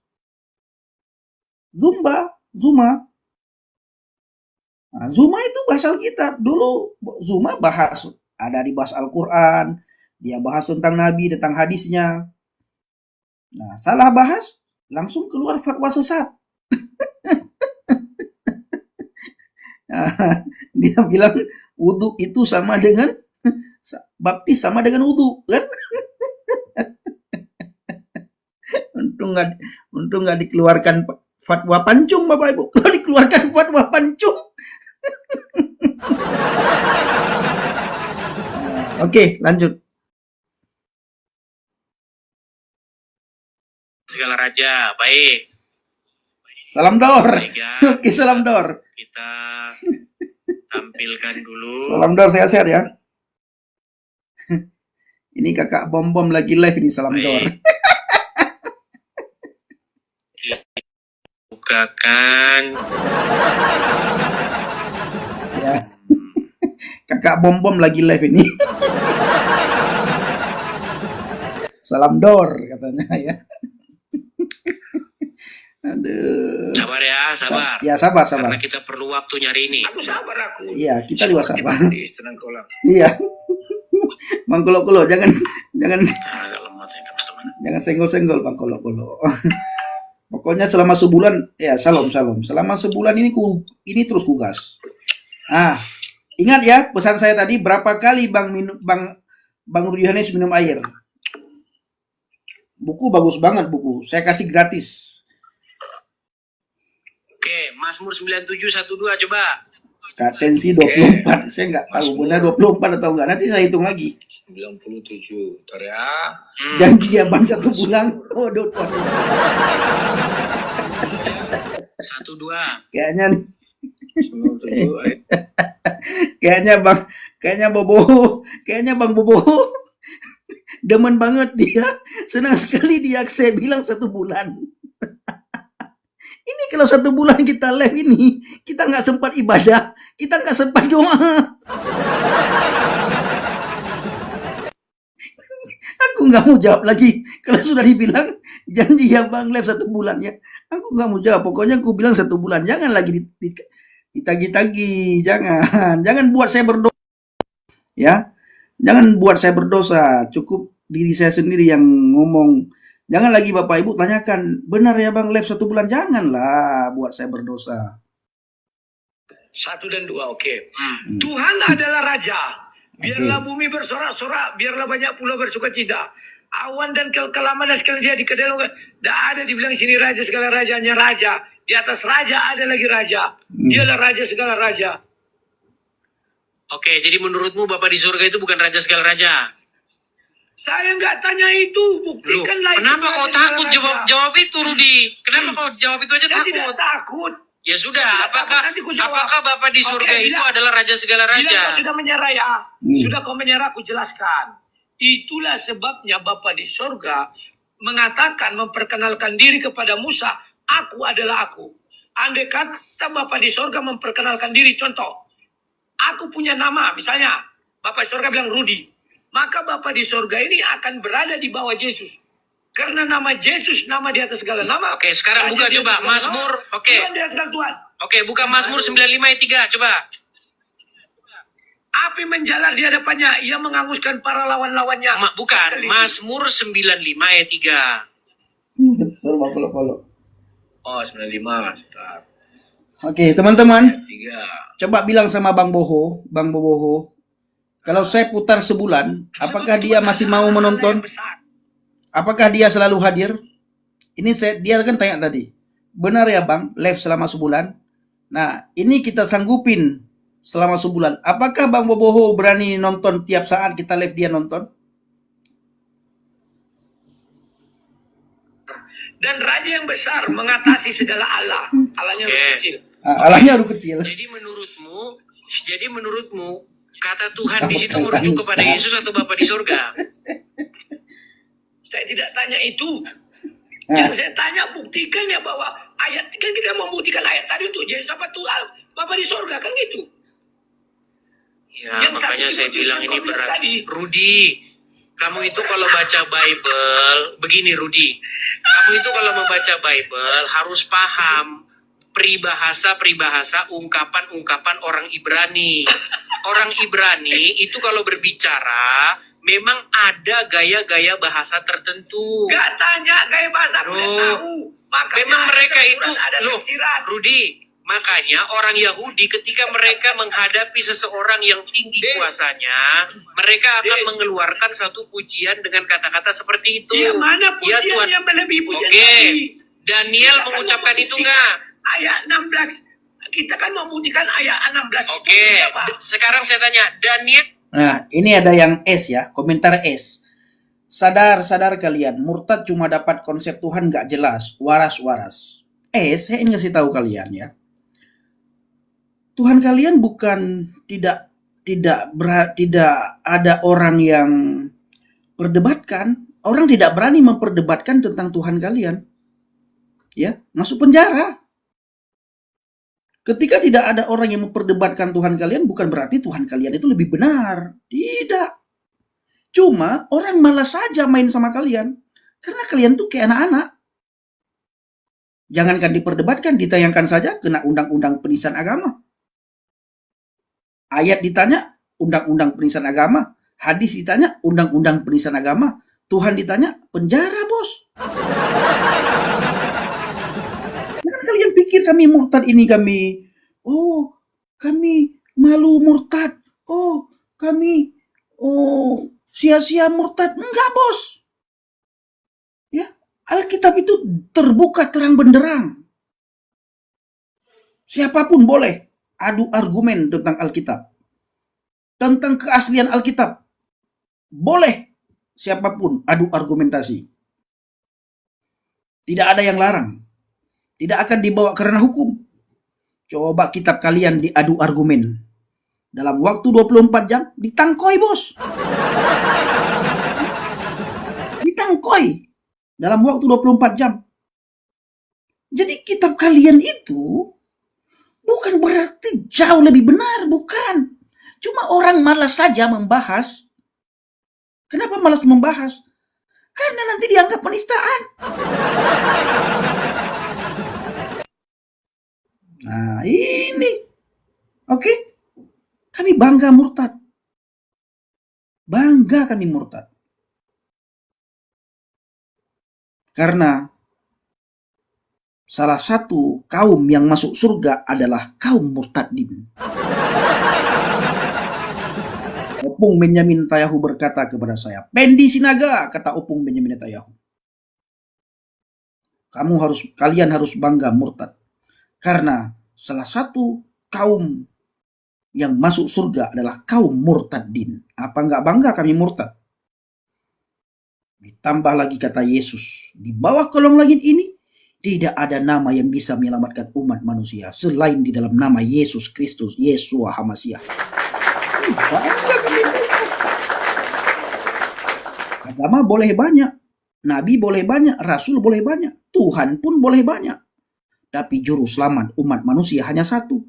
Zuma. Nah, Zuma itu bahasa Alkitab. Dulu Zuma dibahas Al-Quran, dia bahas tentang Nabi, tentang hadisnya. Nah, salah bahas, langsung keluar fatwa sesat. Nah, dia bilang wudhu itu sama dengan baptis sama dengan wudhu, kan? Untung nggak dikeluarkan fatwa pancung, Bapak Ibu. Kalau dikeluarkan fatwa pancung. Oke, lanjut.
Segala raja, baik.
Salam Dor.
Baik ya.
Oke, salam Dor.
Kita tampilkan dulu.
Salam Dor, sehat-sehat ya. Ini kakak bom lagi live ini, salam Dor.
Bukakan.
Ya. Kakak bom lagi live ini. Salam Dor katanya ya. Aduh.
Sabar ya, sabar.
Ya, sabar.
Karena kita perlu waktu nyari ini.
Aku sabar aku.
Iya, kita juga sabar.
Tenang kolam.
Iya. Bang Kolo-Kolo, jangan
Agak lemot ini teman-teman.
jangan senggol-senggol Bang Kolo-Kolo. Pokoknya selama sebulan, ya salam. Selama sebulan ini terus kugas. Ah, ingat ya pesan saya tadi, berapa kali Bang Rudi Yohanes minum air. Buku bagus banget buku. Saya kasih gratis.
Oke, Mazmur 9712 coba.
Tensi 24. Saya nggak tahu benar 24 atau enggak. Nanti saya hitung lagi.
97. Bentar ya.
Janji ya Bang 1 bulan. Oh, 12.
12.
Kayaknya nih.
97.
Kayaknya Bang Bobo demen banget dia, senang sekali dia saya bilang 1 bulan. Ini kalau 1 bulan kita live ini, kita nggak sempat ibadah, kita nggak sempat doa. Aku nggak mau jawab lagi kalau sudah dibilang janji ya Bang live 1 bulan ya. Aku nggak mau jawab, pokoknya aku bilang 1 bulan, jangan lagi ditagi-tagi, jangan buat saya berdosa ya, jangan buat saya berdosa, cukup diri saya sendiri yang ngomong. Jangan lagi Bapak Ibu tanyakan, benar ya Bang live 1 bulan, janganlah buat saya berdosa.
1 dan 2, oke. Tuhan adalah Raja. Biarlah bumi bersorak-sorak, biarlah banyak pulau bersukacita. Awan dan kelaman dan segala dia di kedai. Tidak ada dibilang sini raja segala rajanya raja. Di atas raja ada lagi raja. Dialah raja segala raja.
Oke, jadi menurutmu Bapak di surga itu bukan raja segala raja?
Saya nggak tanya itu,
Loh,
buktikanlah.
kenapa kau takut jawab itu, Rudi? Kenapa kau jawab itu aja
Saya
takut?
tidak takut.
Ya sudah,
takut, nanti ku jawab.
apakah Bapak di surga
Oke,
itu
bila-
adalah raja segala
Bila
raja?
kau sudah menyerah ya, sudah kau menyerah, aku jelaskan. Itulah sebabnya Bapa di surga mengatakan, memperkenalkan diri kepada Musa, aku adalah aku. Andai kata Bapa di surga memperkenalkan diri, contoh, aku punya nama, misalnya Bapa di surga bilang Rudi, maka Bapa di surga ini akan berada di bawah Yesus. Karena nama Yesus, nama di atas segala nama.
Oke, sekarang buka
Raja di
coba
atas segala
Mazmur.
nama,
Oke.
Tuhan di atas segala Tuhan.
Oke, buka Mazmur 95 ayat 3, coba.
Api menjalar di hadapannya, ia menghanguskan para lawan-lawannya.
Bukan, Mazmur 95 ayat 3.
Betul Bang Kolo-Kolo.
Oh, 95. Sebentar.
Oke, teman-teman,
3.
coba bilang sama Bang Boho, kalau saya putar sebulan, apakah dia masih mau menonton? Apakah dia selalu hadir? Ini dia kan tanya tadi. Benar ya Bang, live selama sebulan? Nah, ini kita sanggupin selama sebulan. Apakah Bang Boboho berani nonton tiap saat kita live dia nonton?
Dan raja yang besar mengatasi segala Allah. Allahnya lebih kecil.
Alanya aduh kecil.
Jadi menurutmu kata Tuhan di situ
Apa
merujuk
kaitannya,
kepada
Ustaz?
Yesus atau Bapa di surga?
Saya tidak tanya itu.
Nah,
Yang saya tanya buktikannya bahwa ayat, kan kita membuktikan ayat tadi untuk Yesus apa Tuhan Bapa di surga, kan gitu.
Ya,
Yang
makanya
satu
saya
Timotius
bilang
yang
ini
kau bilang
berat.
tadi.
Rudi, kamu itu kalau baca Bible, begini Rudi, kamu itu kalau membaca Bible harus paham peribahasa, ungkapan-ungkapan orang Ibrani. Orang Ibrani itu kalau berbicara memang ada gaya-gaya bahasa tertentu.
Gak tanya gaya bahasa, aku udah
Loh,
tahu. Makanya
memang
ada
mereka
teguran,
itu,
ada
loh,
tafsiran.
Rudi, makanya orang Yahudi ketika mereka menghadapi seseorang yang tinggi kuasanya, mereka akan mengeluarkan satu pujian dengan kata-kata seperti itu.
Ya mana
Ya
pujian
Tuhan.
yang melebihi pujian
Oke,
tadi?
Daniel
Kita kan
mengucapkan itu
membuktikan
enggak?
Ayat 16. Kita kan membuktikan ayat 16.
Oke,
Itu apa?
sekarang saya tanya, Daniel
nah, ini ada yang S ya, komentar S. Sadar kalian, murtad cuma dapat konsep Tuhan nggak jelas, waras-waras. Saya ingin kasih tahu kalian ya. Tuhan kalian bukan tidak ada orang yang perdebatkan, orang tidak berani memperdebatkan tentang Tuhan kalian. Ya, masuk penjara. Ketika tidak ada orang yang memperdebatkan Tuhan kalian, bukan berarti Tuhan kalian itu lebih benar. Tidak. Cuma orang malas saja main sama kalian. Karena kalian tuh kayak anak-anak. Jangankan diperdebatkan, ditayangkan saja kena undang-undang penistaan agama. Ayat ditanya, undang-undang penistaan agama. Hadis ditanya, undang-undang penistaan agama. Tuhan ditanya, penjara bos. Jangan kalian pikir kami murtad ini kami, kami malu murtad. Kami, sia-sia murtad. Enggak bos. Ya, Alkitab itu terbuka terang benderang. Siapapun boleh adu argumen tentang Alkitab. Tentang keaslian Alkitab. Boleh siapapun adu argumentasi. Tidak ada yang larang. Tidak akan dibawa karena hukum. Coba kitab kalian diadu argumen. Dalam waktu 24 jam ditangkoi bos. Ditangkoi. Dalam waktu 24 jam. Jadi kitab kalian itu bukan berarti jauh lebih benar, bukan. Cuma orang malas saja membahas. Kenapa malas membahas? Karena nanti dianggap penistaan. Nah ini. Oke. Kami bangga murtad. Bangga kami murtad. Karena salah satu kaum yang masuk surga adalah kaum murtadin. Opung Benyamin Netanyahu berkata kepada saya, Pendi Sinaga, kata Opung Benyamin Netanyahu. Kalian harus bangga murtad. Karena salah satu kaum yang masuk surga adalah kaum murtadin. Apa enggak bangga kami murtad? Ditambah lagi kata Yesus, di bawah kolong langit ini tidak ada nama yang bisa menyelamatkan umat manusia selain di dalam nama Yesus Kristus, Yeshua HaMashiach. Bangga kami murtad. Agama boleh banyak, nabi boleh banyak, rasul boleh banyak, Tuhan pun boleh banyak. Tapi juru selamat umat manusia hanya satu,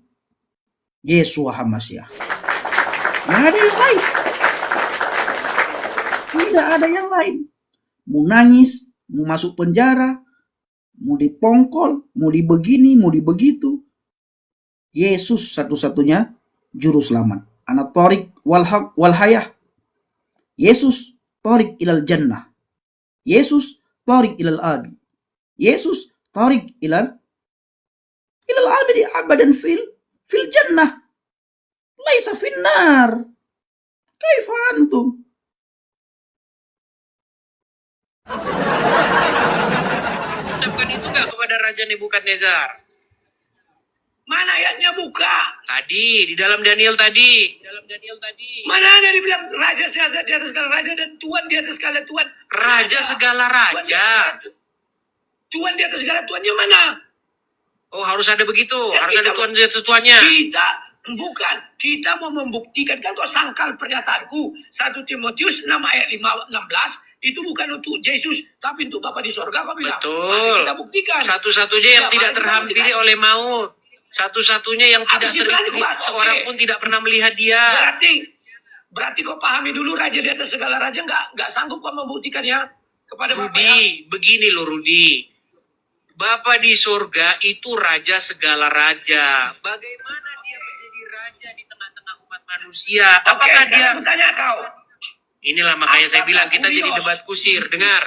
Yeshua HaMashiach. Tidak ada yang lain. Tidak ada yang lain. Mau nangis, mau masuk penjara, mau dipongkol, mau dibegini, mau dibegitu. Yesus satu-satunya juru selamat. Ana tariq wal haq wal hayah. Yesus tariq ilal jannah. Yesus tariq ilal abi. Yesus tariq ilal abadi abadan fil jannah. Laisa finnar. Kaifa antum?
ucapkan itu enggak kepada Raja Nebukadnezar?
Mana ayatnya buka?
Tadi, di dalam Daniel tadi.
Mana ada dibilang raja di atas segala raja dan tuan di atas segala tuan?
Raja segala raja.
Tuan di atas segala tuannya mana?
Oh, harus ada begitu.
Ya,
Harus ada
kita-
tuan-tuannya.
Kita mau membuktikan, kan kok sangkal pernyataanku. 1 Timotius 6 ayat 16 itu bukan untuk Yesus, tapi untuk Bapa di sorga, kau bilang.
Betul.
Mari kita buktikan.
Satu-satunya yang
Ya,
tidak
mari kita
terhampiri
buktikan.
oleh maut. Satu-satunya yang
Habis
tidak
itu berani
terlihat,
kuat,
seorang
oke.
pun tidak pernah melihat dia.
Berarti kau pahami dulu, raja di atas segala raja nggak sanggup kau membuktikannya kepada Bapak ya.
Rudi, begini loh Rudi. Bapa di surga itu raja segala raja. Bagaimana dia menjadi raja di tengah-tengah umat manusia?
Oke,
Apakah dia...
sekarang aku tanya kau.
Inilah makanya saya
Apakah
bilang kita jadi
kurios?
debat kusir. Dengar.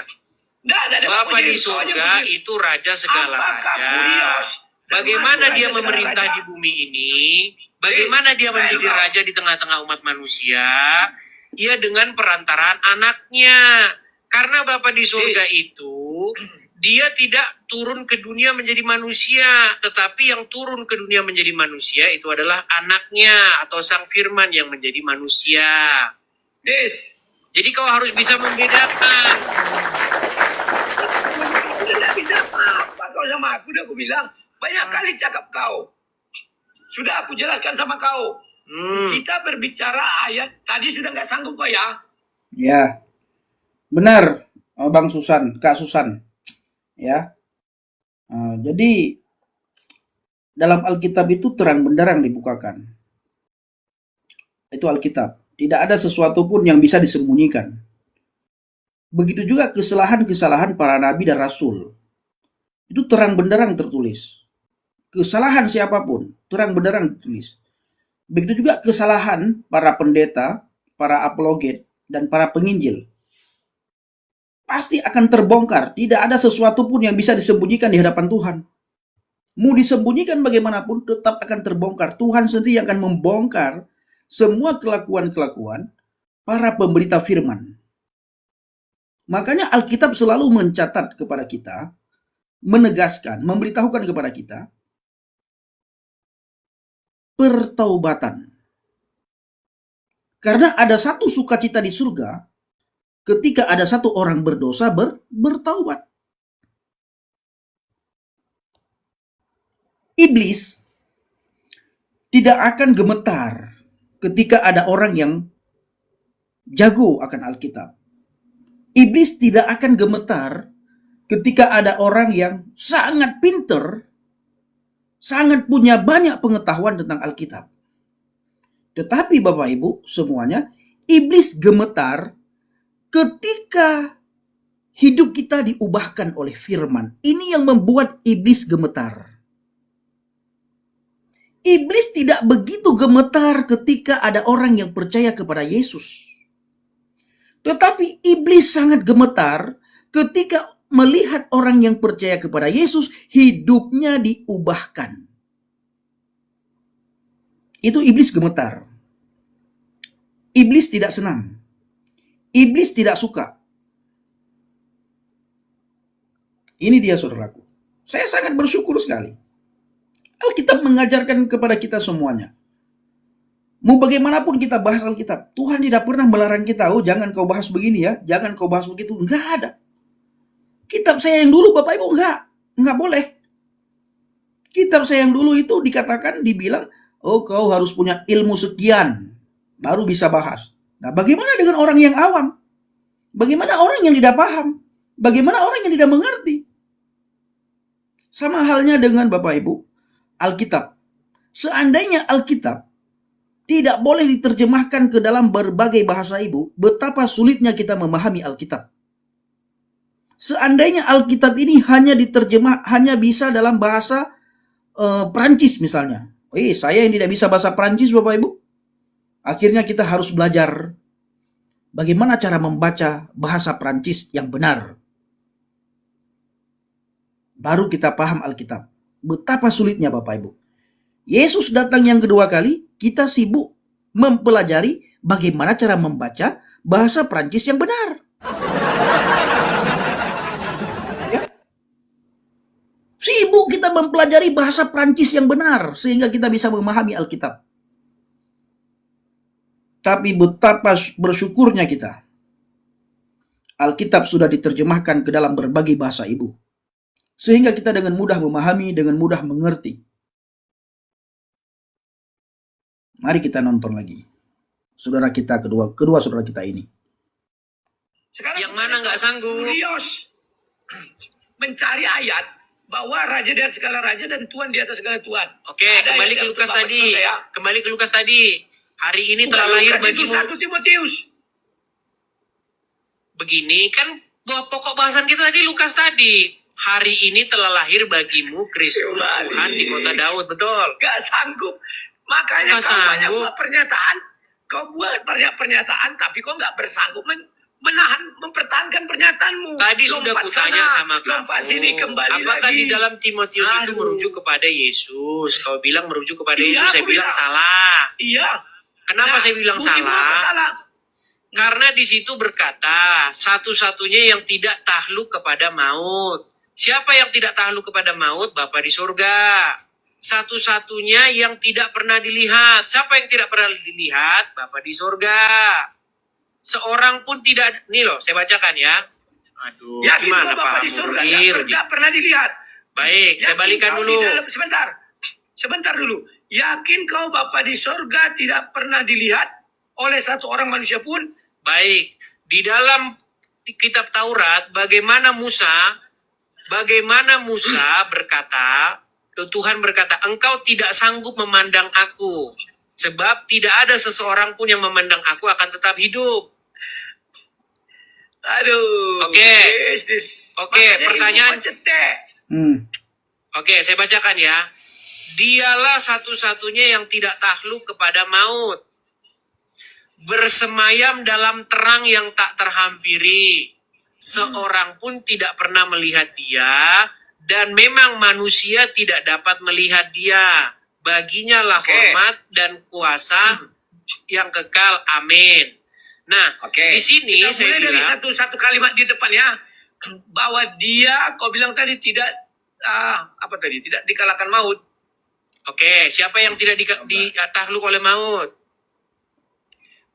Nggak ada
Bapa di
kusir, kau aja
surga
kusir.
itu raja segala
Apakah
raja.
kurios?
Bagaimana
Termasuk
dia
raja
memerintah
segala
di
raja?
bumi ini? Bagaimana dia
Israel
menjadi
kau.
raja di tengah-tengah umat manusia? Ya dengan perantaraan anaknya. Karena Bapa di surga itu, dia tidak turun ke dunia menjadi manusia. Tetapi yang turun ke dunia menjadi manusia itu adalah anaknya atau sang firman yang menjadi manusia.
Des,
Jadi kau harus bisa membedakan.
sudah bisa apa kau sama aku? Udah aku bilang banyak kali cakap kau. Sudah aku jelaskan sama kau. Kita berbicara ayat tadi sudah nggak sanggup kau ya.
Ya, benar, Bang Susan, Kak Susan. Ya, jadi dalam Alkitab itu terang benderang dibukakan. Itu Alkitab. Tidak ada sesuatu pun yang bisa disembunyikan. Begitu juga kesalahan-kesalahan para nabi dan rasul. Itu terang benderang tertulis. Kesalahan siapapun, terang benderang tertulis. Begitu juga kesalahan para pendeta, para apologet, dan para penginjil. Pasti akan terbongkar. Tidak ada sesuatu pun yang bisa disembunyikan di hadapan Tuhan. Mau disembunyikan bagaimanapun tetap akan terbongkar. Tuhan sendiri akan membongkar semua kelakuan-kelakuan para pemberita firman. Makanya Alkitab selalu mencatat kepada kita, menegaskan, memberitahukan kepada kita pertaubatan. Karena ada satu sukacita di surga ketika ada satu orang berdosa bertaubat. Iblis tidak akan gemetar ketika ada orang yang jago akan Alkitab. Iblis tidak akan gemetar ketika ada orang yang sangat pinter, sangat punya banyak pengetahuan tentang Alkitab. Tetapi Bapak Ibu semuanya, iblis gemetar ketika hidup kita diubahkan oleh firman. Ini yang membuat iblis gemetar. Iblis tidak begitu gemetar ketika ada orang yang percaya kepada Yesus. Tetapi iblis sangat gemetar ketika melihat orang yang percaya kepada Yesus hidupnya diubahkan. Itu iblis gemetar. Iblis tidak senang. Iblis tidak suka. Ini dia saudaraku. Saya sangat bersyukur sekali. Alkitab mengajarkan kepada kita semuanya. Mau bagaimanapun kita bahas Alkitab, Tuhan tidak pernah melarang kita, oh jangan kau bahas begini ya, jangan kau bahas begitu. Enggak ada. Kitab saya yang dulu Bapak Ibu enggak boleh. Kitab saya yang dulu itu dikatakan, dibilang, oh kau harus punya ilmu sekian, baru bisa bahas. Nah bagaimana dengan orang yang awam? Bagaimana orang yang tidak paham? Bagaimana orang yang tidak mengerti? Sama halnya dengan Bapak Ibu, Alkitab. Seandainya Alkitab tidak boleh diterjemahkan ke dalam berbagai bahasa Ibu, betapa sulitnya kita memahami Alkitab. Seandainya Alkitab ini hanya bisa dalam bahasa Perancis misalnya. Saya yang tidak bisa bahasa Perancis Bapak Ibu. Akhirnya kita harus belajar bagaimana cara membaca bahasa Perancis yang benar. Baru kita paham Alkitab. Betapa sulitnya Bapak Ibu. Yesus datang yang kedua kali, kita sibuk mempelajari bagaimana cara membaca bahasa Perancis yang benar. Ya. Sibuk kita mempelajari bahasa Perancis yang benar sehingga kita bisa memahami Alkitab. Tapi betapa bersyukurnya kita. Alkitab sudah diterjemahkan ke dalam berbagai bahasa Ibu. sehingga kita dengan mudah memahami, dengan mudah mengerti. Mari kita nonton lagi saudara kita kedua saudara kita ini.
Sekarang
Yang mana nggak sanggup?
Kurios mencari ayat bahwa raja di atas segala raja dan Tuhan di atas segala Tuhan.
Oke,
Ada
kembali
ayat
ke
yang
Lukas
Bapak
tadi.
saudara ya.
Kembali ke Lukas tadi. Hari ini
Bukan
telah lahir
Lukas, itu
bagimu.
1 Timotius.
Begini kan pokok bahasan kita tadi Lukas tadi. Hari ini telah lahir bagimu Kristus
Kembali.
Tuhan di kota Daud, betul?
Gak sanggup. Makanya
Nggak
kau banyak
sanggup.
buat pernyataan. Kau buat banyak pernyataan tapi kau nggak bersanggup mempertahankan pernyataanmu.
Tadi sudah
Lompat
kutanya
sana,
sama kamu.
lompat sini, kembali
Apakah
lagi.
di dalam Timotius itu
Aduh.
merujuk kepada Yesus? Kau bilang merujuk kepada
Iya,
Yesus, saya
aku
bilang
bilang.
salah.
Iya.
Kenapa
Nah,
saya bilang
buktimu apa
salah?
salah?
Karena di situ berkata, satu-satunya yang tidak takluk kepada maut. Siapa yang tidak takluk kepada maut? Bapa di surga. Satu-satunya yang tidak pernah dilihat. Siapa yang tidak pernah dilihat? Bapa di surga. Seorang pun tidak, nih loh, saya bacakan ya. Aduh,
Yakin
gimana
kau Bapak
Pak
di surga
Rudi?
nggak pernah dilihat.
Baik, saya
Yakin
balikan
kau
dulu.
di dalam- sebentar dulu. Yakin kau Bapa di surga tidak pernah dilihat oleh satu orang manusia pun?
Baik, di dalam kitab Taurat, bagaimana Musa berkata, Tuhan berkata, engkau tidak sanggup memandang aku, sebab tidak ada seseorang pun yang memandang aku akan tetap hidup.
Aduh.
Oke.
This.
Oke,
Makanya
pertanyaan.
itu cetek.
Oke, saya bacakan ya. Dialah satu-satunya yang tidak takluk kepada maut. Bersemayam dalam terang yang tak terhampiri. Seorang pun tidak pernah melihat dia, dan memang manusia tidak dapat melihat dia. Baginya lah
Oke.
hormat dan kuasa yang kekal. Amin. Nah,
Oke.
di sini
Kita
saya
mulai dari
bilang,
satu kalimat di depan ya, bahwa dia, kau bilang tadi tidak tidak dikalahkan maut.
oke, siapa yang tidak ditakluk oleh maut?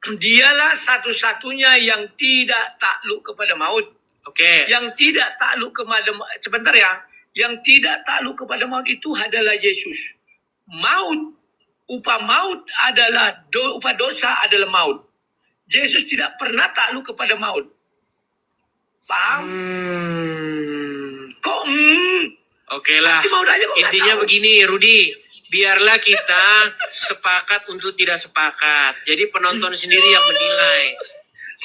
Dialah satu-satunya yang tidak takluk kepada maut.
Oke.
Yang tidak takluk kepada sebentar ya, yang tidak takluk kepada maut itu adalah Yesus. Maut, upah maut adalah upah dosa adalah maut. Yesus tidak pernah takluk kepada maut. Paham? Kok
Oke lah.
Pasti mau aja kok nggak
Intinya
tahu.
begini, Rudi. Biarlah kita sepakat untuk tidak sepakat. Jadi penonton sendiri yang menilai.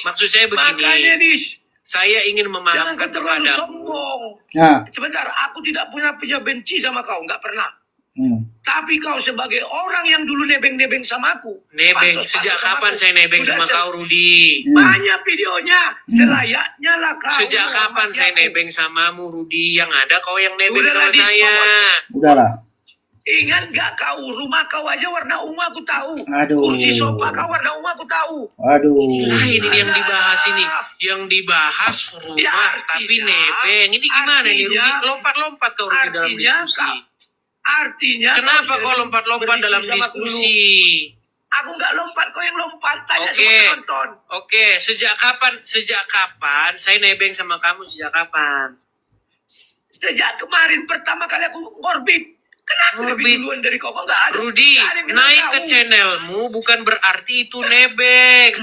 Maksud saya
Makanya
begini.
Dis,
Saya ingin
jangan
memahamkan
kau terlalu
kepadamu.
sombong.
Nah,
Sebentar, aku tidak punya benci sama kau, nggak pernah. Tapi kau sebagai orang yang dulu nebeng-nebeng sama aku.
Nebeng,
pansos-pansos
sejak
sama
kapan
aku.
saya nebeng
Sudah
sama kau, Rudi?
Banyak videonya, selayaknya lah kau.
Sejak kapan
menghormati
saya
aku.
nebeng samamu, Rudi? Yang ada kau yang nebeng
Udah
sama
lah, Dis,
saya.
udahlah.
Ingat gak kau, rumah kau aja warna ungu aku tahu.
Aduh.
Kursi sofa kau warna ungu aku tahu.
Aduh.
Inilah ini yang dibahas ini. Yang dibahas rumah,
Ya, artinya-
tapi nebeng. Ini gimana nih, Rudi?
artinya-
Lompat-lompat kau, Rudi, dalam
artinya
diskusi.
Artinya
Kenapa
sudah
kau lompat-lompat dalam
berdiskusi sama aku dulu.
diskusi?
Aku nggak lompat, kau yang lompat. Tanya
Oke.
sama penonton.
Oke, sejak kapan saya nebeng sama kamu sejak kapan?
Sejak kemarin pertama kali aku ngorbit. Kenapa
Ngorbit.
lebih duluan dari kau? Kok nggak ada?
Rudi,
Nggak ada yang bilang
naik
tahu.
ke channelmu bukan berarti itu nebeng.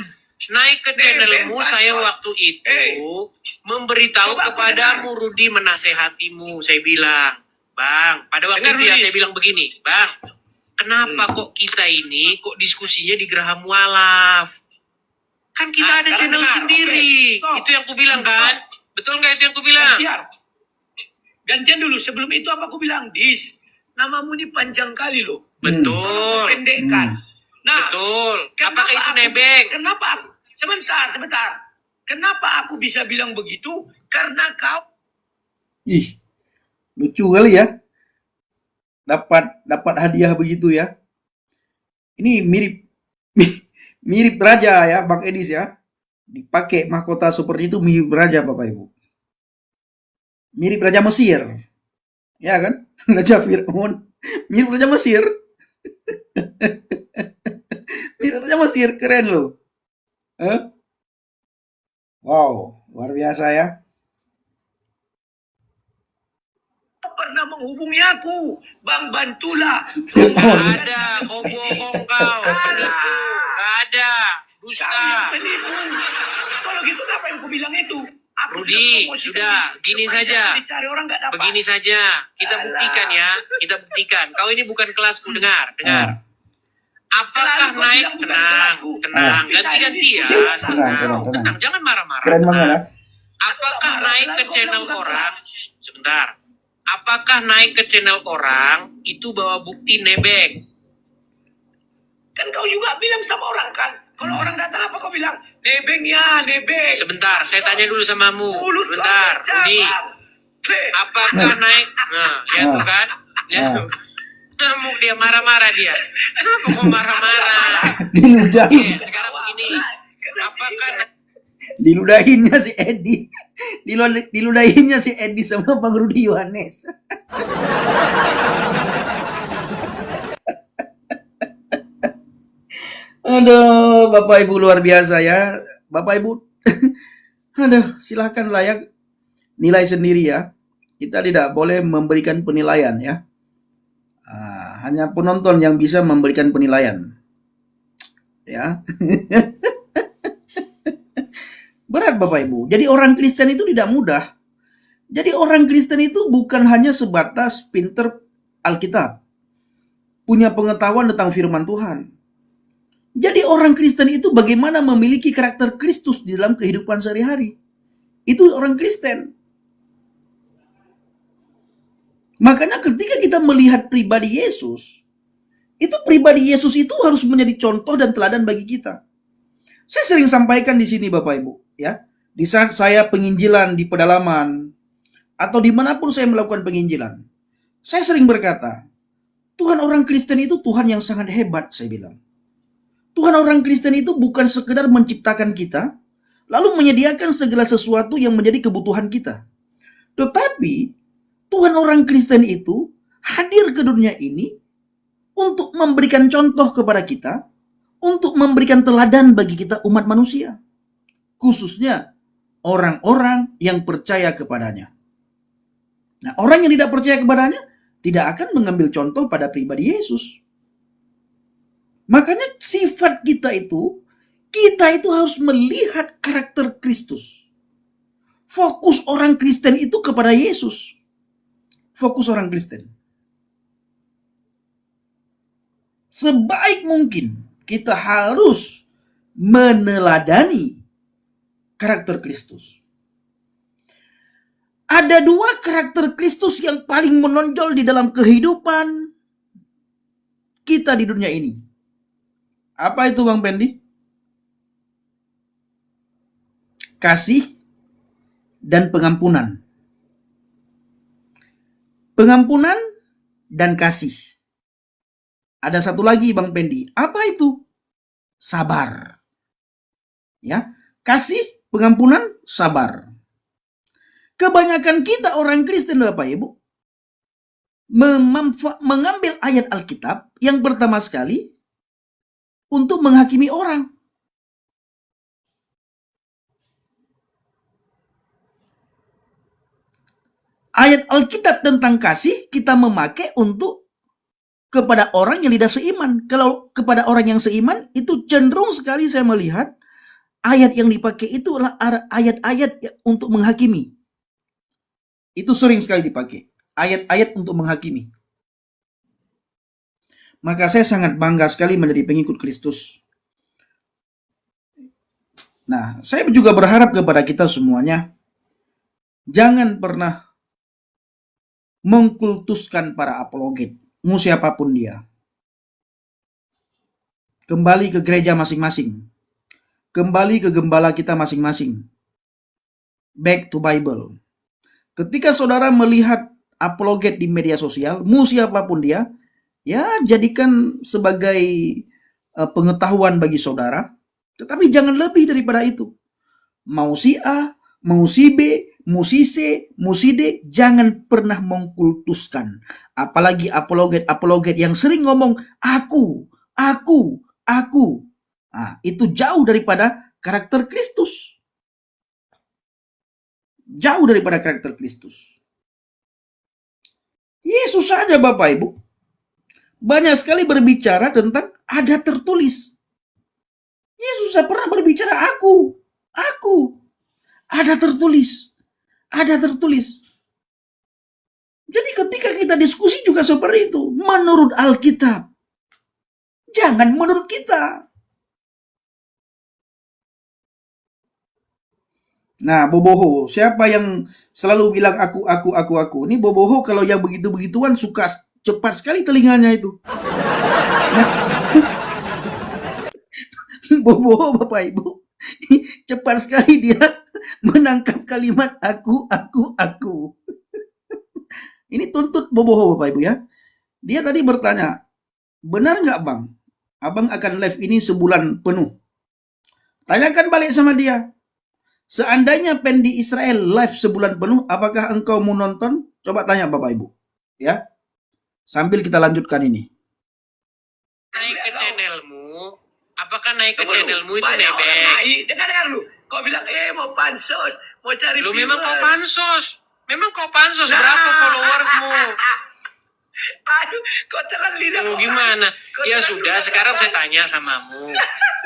Naik ke
Nebeng,
channelmu
Pak.
saya waktu itu memberitahu
Coba aku
kepadamu, Rudi, menasehatimu. Saya bilang, Bang, pada waktu
Dengar,
itu ya
Rudi.
saya bilang begini, Bang, kenapa kok kita ini kok diskusinya di Geraham Mualaf? Kan kita
Nah,
ada
sekarang
channel
dengar.
sendiri.
Oke, stop.
Itu yang ku bilang kan? Betul nggak itu yang ku bilang?
Gantian dulu. Sebelum itu apa aku bilang? Dis, namamu ini panjang kali loh.
Betul.
Pendekkan. Nah,
Betul.
kenapa
Apakah itu
aku-
nebeng?
Kenapa aku? Sebentar. Kenapa aku bisa bilang begitu? Karena kau
Ih, lucu kali ya. Dapat hadiah begitu ya. Ini mirip raja ya, Bang Edis ya. Dipakai mahkota seperti itu mirip raja, Bapak Ibu. Mirip raja Mesir. Ya kan? Raja Fir'aun. Mirip raja Mesir. Mirip raja Mesir, keren loh. Wow, luar biasa ya.
menghubungi aku. Bang, bantulah.
Nggak ada, kau bohong kau. Penipu. Nggak ada.
Kau
Dusta.
yang penipu. Kalau gitu ngapain kau bilang itu? Aku
Rudi,
promosikan
sudah, gini
supaya
saja.
jangan dicari orang nggak dapat.
Begini saja, kita
Alah.
buktikan ya. Kita buktikan. Kau ini bukan kelasku, dengar. Apakah
Selalu kau
naik?
bilang bukan
Tenang,
kelasku.
tenang.
Kita
Ganti-gantian.
ini
Tenang, tenang.
Tenang, jangan marah-marah.
Keren banget ya.
Apakah naik ke channel orang? Shh, sebentar. Apakah naik ke channel orang itu bawa bukti nebeng?
Kan kau juga bilang sama orang kan. Kalau orang datang apa kau bilang? Nebeng ya, nebeng.
Sebentar, saya tanya dulu samamu.
Mulut kau
Sebentar,
kencang,
Rudi.
Bang. Hei,
Apakah naik? Nah, lihat tuh kan? Lihat
Nah.
tuh. Ngamuk dia, marah-marah dia. Kenapa kok marah-marah?
Diludahin.
Oke, sekarang begini. Apakah
Diludahinnya si Edi. Diludahinnya si Edi sama Bang Rudi Yohanes. Aduh, Bapak Ibu luar biasa ya. Bapak Ibu, aduh, silahkan layak nilai sendiri ya. Kita tidak boleh memberikan penilaian ya. Hanya penonton yang bisa memberikan penilaian. Ya. Berat Bapak Ibu. Jadi orang Kristen itu tidak mudah. Jadi orang Kristen itu bukan hanya sebatas pinter Alkitab. Punya pengetahuan tentang firman Tuhan. Jadi orang Kristen itu bagaimana memiliki karakter Kristus di dalam kehidupan sehari-hari. Itu orang Kristen. Makanya ketika kita melihat pribadi Yesus, itu pribadi Yesus itu harus menjadi contoh dan teladan bagi kita. Saya sering sampaikan di sini Bapak Ibu, ya. Di saat saya penginjilan di pedalaman atau dimanapun saya melakukan penginjilan, saya sering berkata, Tuhan orang Kristen itu Tuhan yang sangat hebat, saya bilang. Tuhan orang Kristen itu bukan sekedar menciptakan kita, lalu menyediakan segala sesuatu yang menjadi kebutuhan kita. Tetapi, Tuhan orang Kristen itu hadir ke dunia ini untuk memberikan contoh kepada kita, untuk memberikan teladan bagi kita umat manusia. Khususnya orang-orang yang percaya kepadanya. Nah, orang yang tidak percaya kepadanya tidak akan mengambil contoh pada pribadi Yesus. Makanya sifat kita itu harus melihat karakter Kristus. Fokus orang Kristen itu kepada Yesus. Fokus orang Kristen. Sebaik mungkin kita harus meneladani karakter Kristus. Ada dua karakter Kristus yang paling menonjol di dalam kehidupan kita di dunia ini. Apa itu Bang Pendi? Kasih dan pengampunan. Pengampunan dan kasih. Ada satu lagi Bang Pendi. Apa itu? Sabar. Ya, kasih, pengampunan, sabar. Kebanyakan kita orang Kristen Bapak Ibu mengambil ayat Alkitab yang pertama sekali untuk menghakimi orang. Ayat Alkitab tentang kasih kita memakai untuk kepada orang yang tidak seiman. Kalau kepada orang yang seiman itu cenderung sekali saya melihat ayat yang dipakai itu adalah ayat-ayat untuk menghakimi. Itu sering sekali dipakai. Ayat-ayat untuk menghakimi. Maka saya sangat bangga sekali menjadi pengikut Kristus. Nah, saya juga berharap kepada kita semuanya, jangan pernah mengkultuskan para apologet, mau siapapun dia. Kembali ke gereja masing-masing. Kembali ke gembala kita masing-masing. Back to Bible. Ketika saudara melihat apologet di media sosial, mau siapapun dia, ya jadikan sebagai pengetahuan bagi saudara. Tetapi jangan lebih daripada itu. Mau si A, mau si B, mau si C, mau si D, jangan pernah mengkultuskan. Apalagi apologet yang sering ngomong aku. Nah, itu jauh daripada karakter Kristus. Jauh daripada karakter Kristus. Yesus saja Bapak Ibu banyak sekali berbicara tentang ada tertulis. Yesus tidak pernah berbicara aku, ada tertulis, ada tertulis. Jadi ketika kita diskusi juga seperti itu, menurut Alkitab, jangan menurut kita. Nah, boboho, siapa yang selalu bilang aku, ini boboho kalau yang begitu-begituan suka cepat sekali telinganya itu. Nah, boboho Bapak Ibu, cepat sekali dia menangkap kalimat aku. Ini tuntut boboho Bapak Ibu ya. Dia tadi bertanya, benar nggak Bang? Abang akan live ini sebulan penuh. Tanyakan balik sama dia. Seandainya Pendi Israel live sebulan penuh, apakah engkau mau nonton? Coba tanya Bapak Ibu. Ya. Sambil kita lanjutkan ini.
Naik ke channelmu, apakah naik ke
Tunggu dulu.
channelmu itu
Banyak orang
nebeng?
naik. Dengar lu. Kau bilang, mau pansos. Mau cari
Lu memang kau
viewers.
pansos. Memang kau pansos.
Nah.
Berapa followersmu?
Aduh, kau telan lidah.
Oh,
orang.
gimana?
Kau
Ya
telan
sudah,
lidah
sekarang saya
orang.
tanya samamu.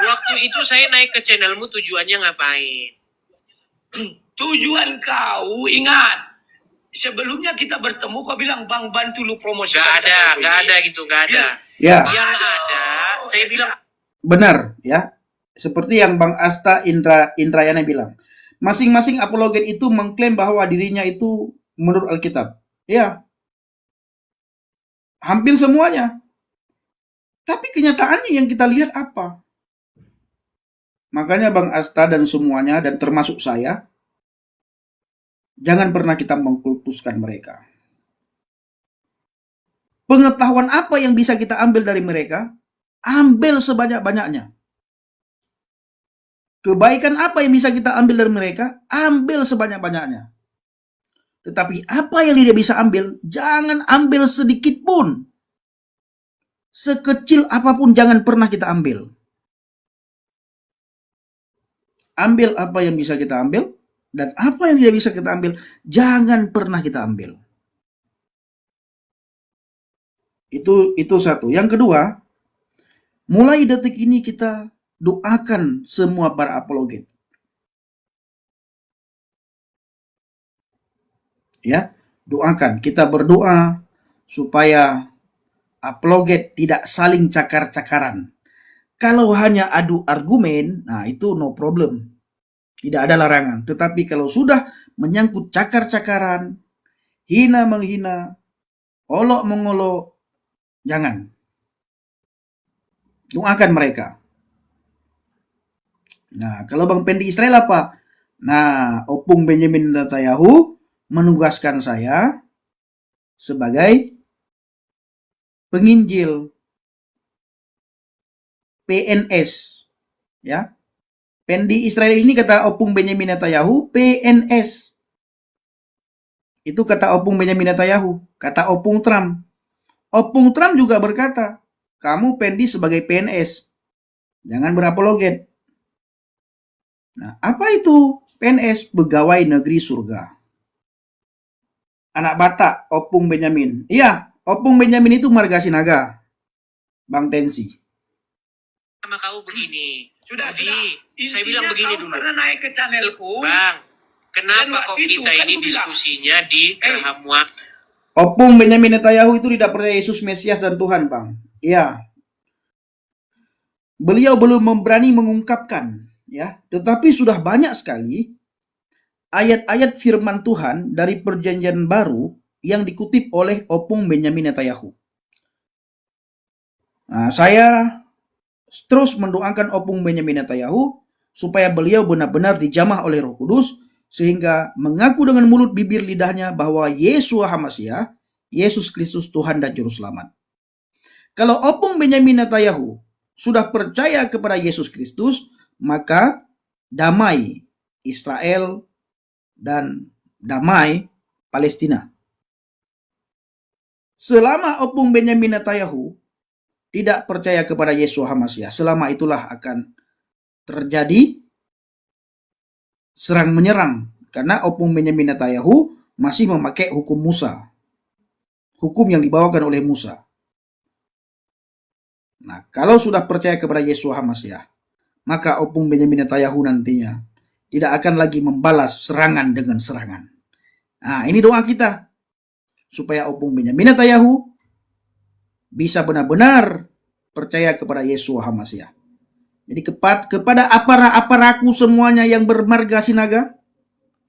Waktu itu saya naik ke channelmu tujuannya ngapain?
Tujuan kau, ingat. Sebelumnya kita bertemu, kau bilang, Bang, bantu lu promosikan.
Gak ada gitu, gak ada.
Ya,
Yang ada, saya bilang
benar ya. Seperti yang Bang Asta Indrayana bilang. Masing-masing apologet itu mengklaim bahwa dirinya itu menurut Alkitab. Ya. Hampir semuanya. Tapi kenyataannya yang kita lihat apa? Makanya Bang Asta dan semuanya, dan termasuk saya, jangan pernah kita mengkultuskan mereka. Pengetahuan apa yang bisa kita ambil dari mereka? Ambil sebanyak-banyaknya. Kebaikan apa yang bisa kita ambil dari mereka? Ambil sebanyak-banyaknya. Tetapi apa yang dia bisa ambil? Jangan ambil sedikit pun. Sekecil apapun jangan pernah kita ambil. Ambil apa yang bisa kita ambil, dan apa yang tidak bisa kita ambil, jangan pernah kita ambil. Itu satu. Yang kedua, mulai detik ini kita doakan semua para apologet. Ya, doakan. Kita berdoa supaya apologet tidak saling cakar-cakaran. Kalau hanya adu argumen, nah itu no problem. Tidak ada larangan. Tetapi kalau sudah menyangkut cakar-cakaran, hina-menghina, olok-mengolok, jangan. Doakan mereka. Nah, kalau Bang Pendi Israel apa? Nah, Opung Benjamin Netanyahu menugaskan saya sebagai penginjil PNS. Ya. Pendi Israel ini kata Opung Benjamin Netanyahu PNS. Itu kata Opung Benjamin Netanyahu. Kata Opung Trump. Opung Trump juga berkata, kamu Pendi sebagai PNS. Jangan berapologet. Nah, apa itu PNS? Pegawai Negeri Surga. Anak Batak, Opung Benjamin. Iya, Opung Benjamin itu marga Sinaga. Bang Tensi.
sama kau begini.
Sudah.
Saya
Intinya
bilang begini
kau
dulu.
pernah naik ke channelku.
Bang, kenapa
Dan
kok
waktu itu
kita
kan
ini
aku bilang,
diskusinya di Gerham Wak?
Opung Benjamin Netanyahu itu tidak percaya Yesus Mesias dan Tuhan, Bang. Iya. Beliau belum berani mengungkapkan, ya. Tetapi sudah banyak sekali ayat-ayat firman Tuhan dari Perjanjian Baru yang dikutip oleh Opung Benjamin Netanyahu. Nah, saya terus mendoakan Opung Benjamin Netanyahu supaya beliau benar-benar dijamah oleh Roh Kudus sehingga mengaku dengan mulut bibir lidahnya bahwa Yeshua HaMashiach, Yesus Kristus Tuhan dan Juru Selamat. Kalau Opung Benjamin Netanyahu sudah percaya kepada Yesus Kristus, maka damai Israel dan damai Palestina. Selama Opung Benjamin Netanyahu tidak percaya kepada Yeshua HaMashiach, selama itulah akan terjadi serang menyerang karena Opung Benjamin Netanyahu masih memakai hukum Musa. hukum yang dibawakan oleh Musa. Nah, kalau sudah percaya kepada Yeshua HaMasyiah, maka opung Benyamin Netanyahu nantinya tidak akan lagi membalas serangan dengan serangan. Nah, ini doa kita supaya opung Benyamin Netanyahu bisa benar-benar percaya kepada Yeshua HaMasyiah. Jadi kepada aparaku semuanya yang bermarga sinaga,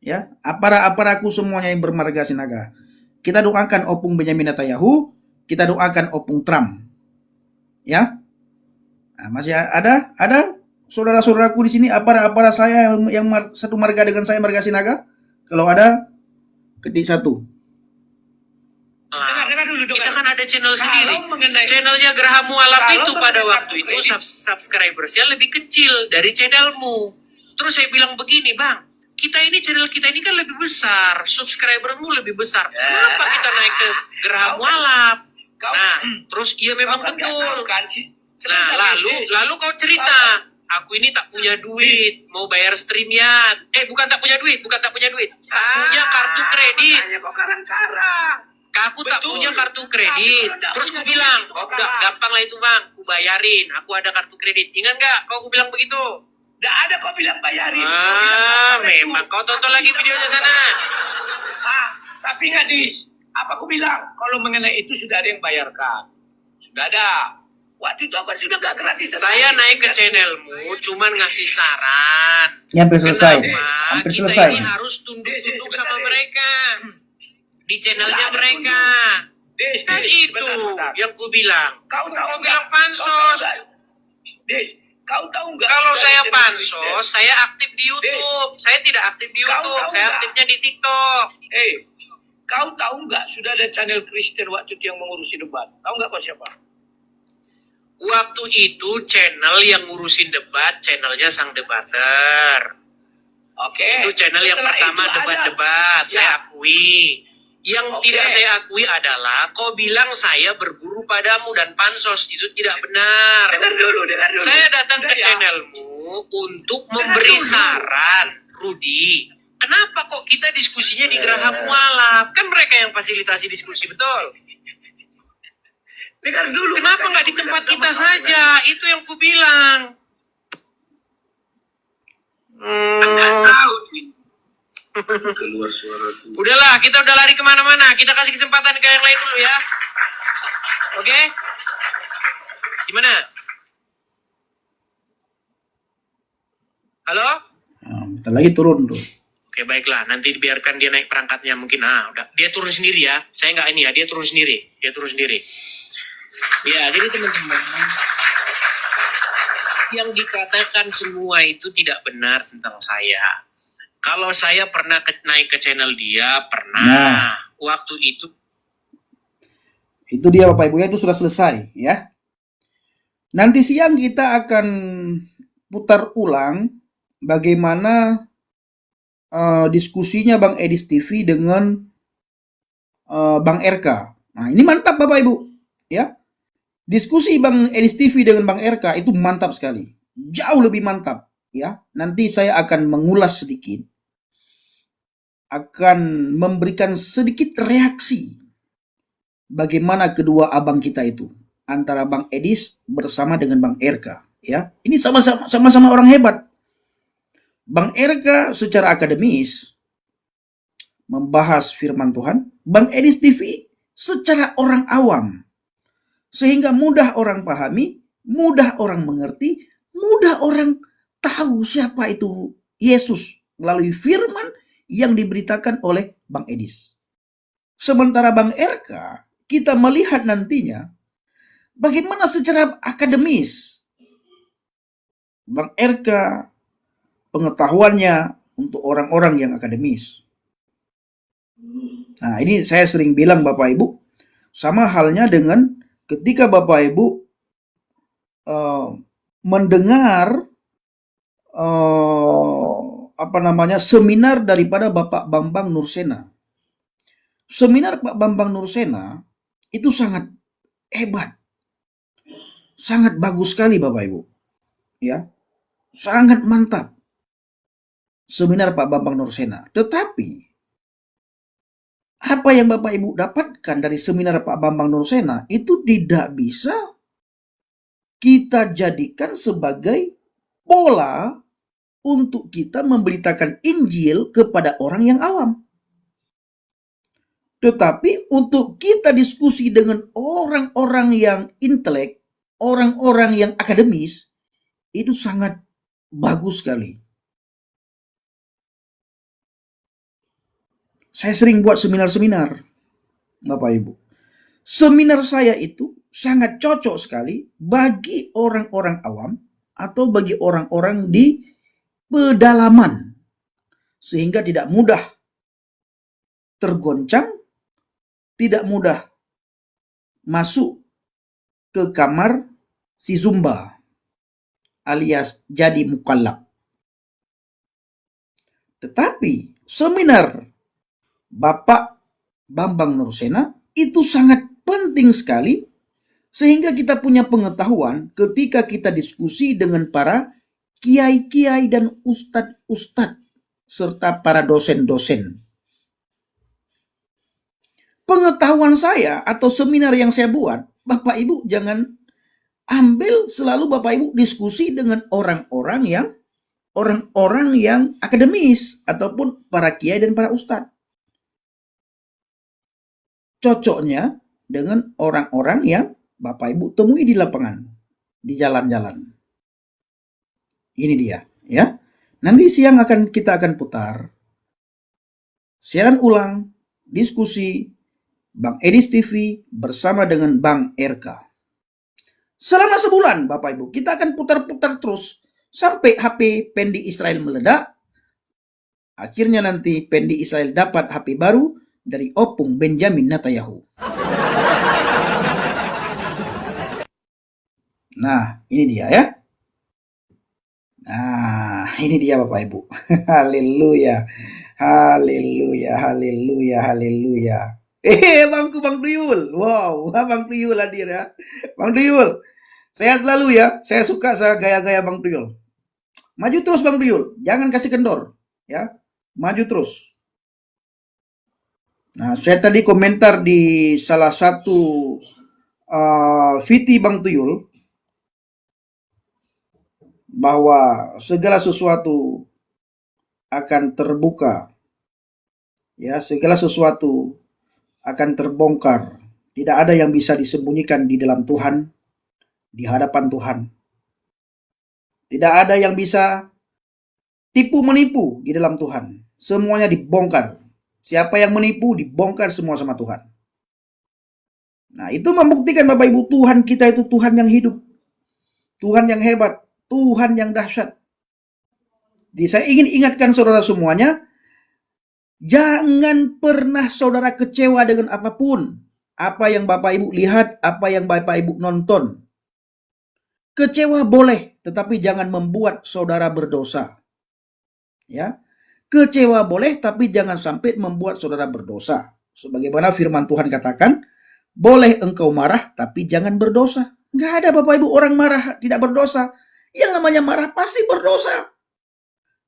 ya, aparaku semuanya yang bermarga sinaga, kita doakan opung Benyamin Netanyahu, kita doakan opung Trump, ya. Nah, masih ada saudara-saudaraku di sini, apara saya yang satu marga dengan saya, marga sinaga. Kalau ada, ketik satu.
Dengar dulu.
Kita kan ada channel sendiri.
Kalau mengenai
Channelnya Geraham Mualaf
Kalau
itu pada
mengenai
waktu
kartu
itu
kredit.
subscribersnya lebih kecil dari channelmu. Terus saya bilang begini, Bang, channel kita ini kan lebih besar, subscribermu lebih besar. Kenapa kita naik ke Geraham Mualaf?
kau,
Nah, terus iya memang
kau kan nggak
betul.
tahu kan sih.
Nah, lalu kau cerita, aku ini tak punya duit, mau bayar streamnya. Bukan tak punya duit. Punya kartu kredit.
Makanya kok karang-karang.
Aku tak
Betul.
punya kartu kredit.
Tapi kalau
Terus
tak
aku
punya
bilang,
duit,
oh
kok
udah
kalah.
gampang lah itu bang, aku bayarin. Aku ada kartu kredit. Ingat nggak? Aku bilang begitu.
Nggak ada kau bilang bayarin. Kau bilang
Ah,
gampang
memang.
itu.
Kau tonton
Aku
lagi
bisa
videonya
bayar.
sana.
Tapi nggak dis. Apa aku bilang? Kalau mengenai itu sudah ada yang bayarkan. Sudah ada. Waktu itu aku kan sudah nggak gratis.
Saya naik ke channelmu, cuman ngasih saran.
Hampir selesai.
Kenapa
Hampir
kita
selesai.
ini harus tunduk-tunduk sama
Sebentar,
mereka di channelnya
Nggak ada
mereka.
Des,
Kan
Des,
itu
sebentar.
yang ku bilang.
Kau tahu
Kau
nggak?
bilang
Kau tahu
pansos.
nggak? Des, kau tahu nggak?
Kalau
sudah
saya
ada channel
pansos,
Kristen?
saya aktif di YouTube. Saya tidak aktif di
Kau
YouTube.
tahu
Saya
nggak?
aktifnya di TikTok.
Kau tahu nggak sudah ada channel Kristen waktu itu yang mengurusi debat? Tahu nggak kau siapa?
Waktu itu channel yang ngurusin debat, channelnya Sang Debater.
Oke.
Itu channel yang
Setelah
pertama
itu ada.
debat-debat,
Ya.
saya akui. Yang
Oke.
tidak saya akui adalah kau bilang saya berguru padamu dan pansos. Itu tidak benar.
Dengar dulu.
Saya datang ke
Sudah ya.
channelmu untuk memberi
dulu.
saran, Rudi. Kenapa kok kita diskusinya di Geraham Mualaf? Kan mereka yang fasilitasi diskusi, betul?
Dengar dulu.
Kenapa
makanya
nggak di
aku
tempat
bilang
kita
sama
saja? Itu yang ku bilang.
Tahu nih. Keluar suaraku.
Udahlah, kita udah lari kemana-mana. Kita kasih kesempatan ke yang lain dulu ya. Oke? Gimana? Halo?
Nah, bentar lagi turun tuh.
Oke, baiklah. Nanti biarkan dia naik perangkatnya mungkin. Udah. Dia turun sendiri ya. Saya nggak ini ya. Dia turun sendiri. Ya, jadi teman-teman. Yang dikatakan semua itu tidak benar tentang saya. Kalau saya pernah naik ke channel dia, pernah.
Nah.
Waktu itu.
Itu dia Bapak Ibu, itu sudah selesai ya. Nanti siang kita akan putar ulang bagaimana diskusinya Bang Edis TV dengan Bang RK. Nah, ini mantap Bapak Ibu, ya. Diskusi Bang Edis TV dengan Bang RK itu mantap sekali. Jauh lebih mantap, ya. Nanti saya akan mengulas sedikit, akan memberikan sedikit reaksi bagaimana kedua abang kita itu, antara Bang Edis bersama dengan Bang RK, ya. Ini sama-sama orang hebat. Bang RK secara akademis membahas firman Tuhan, Bang Edis TV secara orang awam, sehingga mudah orang pahami, mudah orang mengerti, mudah orang tahu siapa itu Yesus melalui firman yang diberitakan oleh Bang Edis. Sementara Bang RK, kita melihat nantinya bagaimana secara akademis Bang RK pengetahuannya untuk orang-orang yang akademis. Nah, ini saya sering bilang Bapak Ibu, sama halnya dengan ketika Bapak Ibu mendengar seminar daripada Bapak Bambang Nursena. Seminar Pak Bambang Nursena itu sangat hebat. Sangat bagus sekali Bapak Ibu. Ya. Sangat mantap. Seminar Pak Bambang Nursena. Tetapi apa yang Bapak Ibu dapatkan dari seminar Pak Bambang Nursena itu tidak bisa kita jadikan sebagai pola untuk kita memberitakan Injil kepada orang yang awam. Tetapi untuk kita diskusi dengan orang-orang yang intelek, orang-orang yang akademis, itu sangat bagus sekali. Saya sering buat seminar-seminar, Bapak Ibu. Seminar saya itu sangat cocok sekali bagi orang-orang awam atau bagi orang-orang di pedalaman, sehingga tidak mudah tergoncang, tidak mudah masuk ke kamar si Zumba alias jadi mukallaf. Tetapi seminar Bapak Bambang Nursena itu sangat penting sekali sehingga kita punya pengetahuan ketika kita diskusi dengan para kiai-kiai dan ustadz-ustadz serta para dosen-dosen. Pengetahuan saya atau seminar yang saya buat, Bapak Ibu jangan ambil selalu Bapak Ibu diskusi dengan orang-orang yang akademis ataupun para kiai dan para ustadz. Cocoknya dengan orang-orang yang Bapak Ibu temui di lapangan, di jalan-jalan. Ini dia, ya. Nanti siang kita akan putar siaran ulang diskusi Bang Edis TV bersama dengan Bang RK. Selama sebulan Bapak Ibu, kita akan putar-putar terus sampai HP Pendi Israel meledak. Akhirnya nanti Pendi Israel dapat HP baru dari Opung Benjamin Netanyahu. Nah, ini dia ya. Nah, ini dia Bapak Ibu. Haleluya. Haleluya, haleluya, haleluya. Bang Tuyul. Wow, Bang Tuyul hadir ya. Bang Tuyul. Sehat selalu ya. Saya suka gaya-gaya Bang Tuyul. Maju terus Bang Tuyul. Jangan kasih kendor. Ya. Maju terus. Nah, saya tadi komentar di salah satu VT Bang Tuyul bahwa segala sesuatu akan terbuka. Ya, segala sesuatu akan terbongkar. Tidak ada yang bisa disembunyikan di dalam Tuhan, di hadapan Tuhan. Tidak ada yang bisa tipu-menipu di dalam Tuhan. Semuanya dibongkar. Siapa yang menipu dibongkar semua sama Tuhan. Nah, itu membuktikan Bapak Ibu, Tuhan kita itu Tuhan yang hidup. Tuhan yang hebat, Tuhan yang dahsyat. Jadi saya ingin ingatkan saudara semuanya, jangan pernah saudara kecewa dengan apapun. Apa yang Bapak Ibu lihat, apa yang Bapak Ibu nonton. Kecewa boleh, tetapi jangan membuat saudara berdosa. Ya. Kecewa boleh, tapi jangan sampai membuat saudara berdosa. Sebagaimana firman Tuhan katakan, boleh engkau marah, tapi jangan berdosa. Nggak ada Bapak Ibu orang marah tidak berdosa. Yang namanya marah pasti berdosa.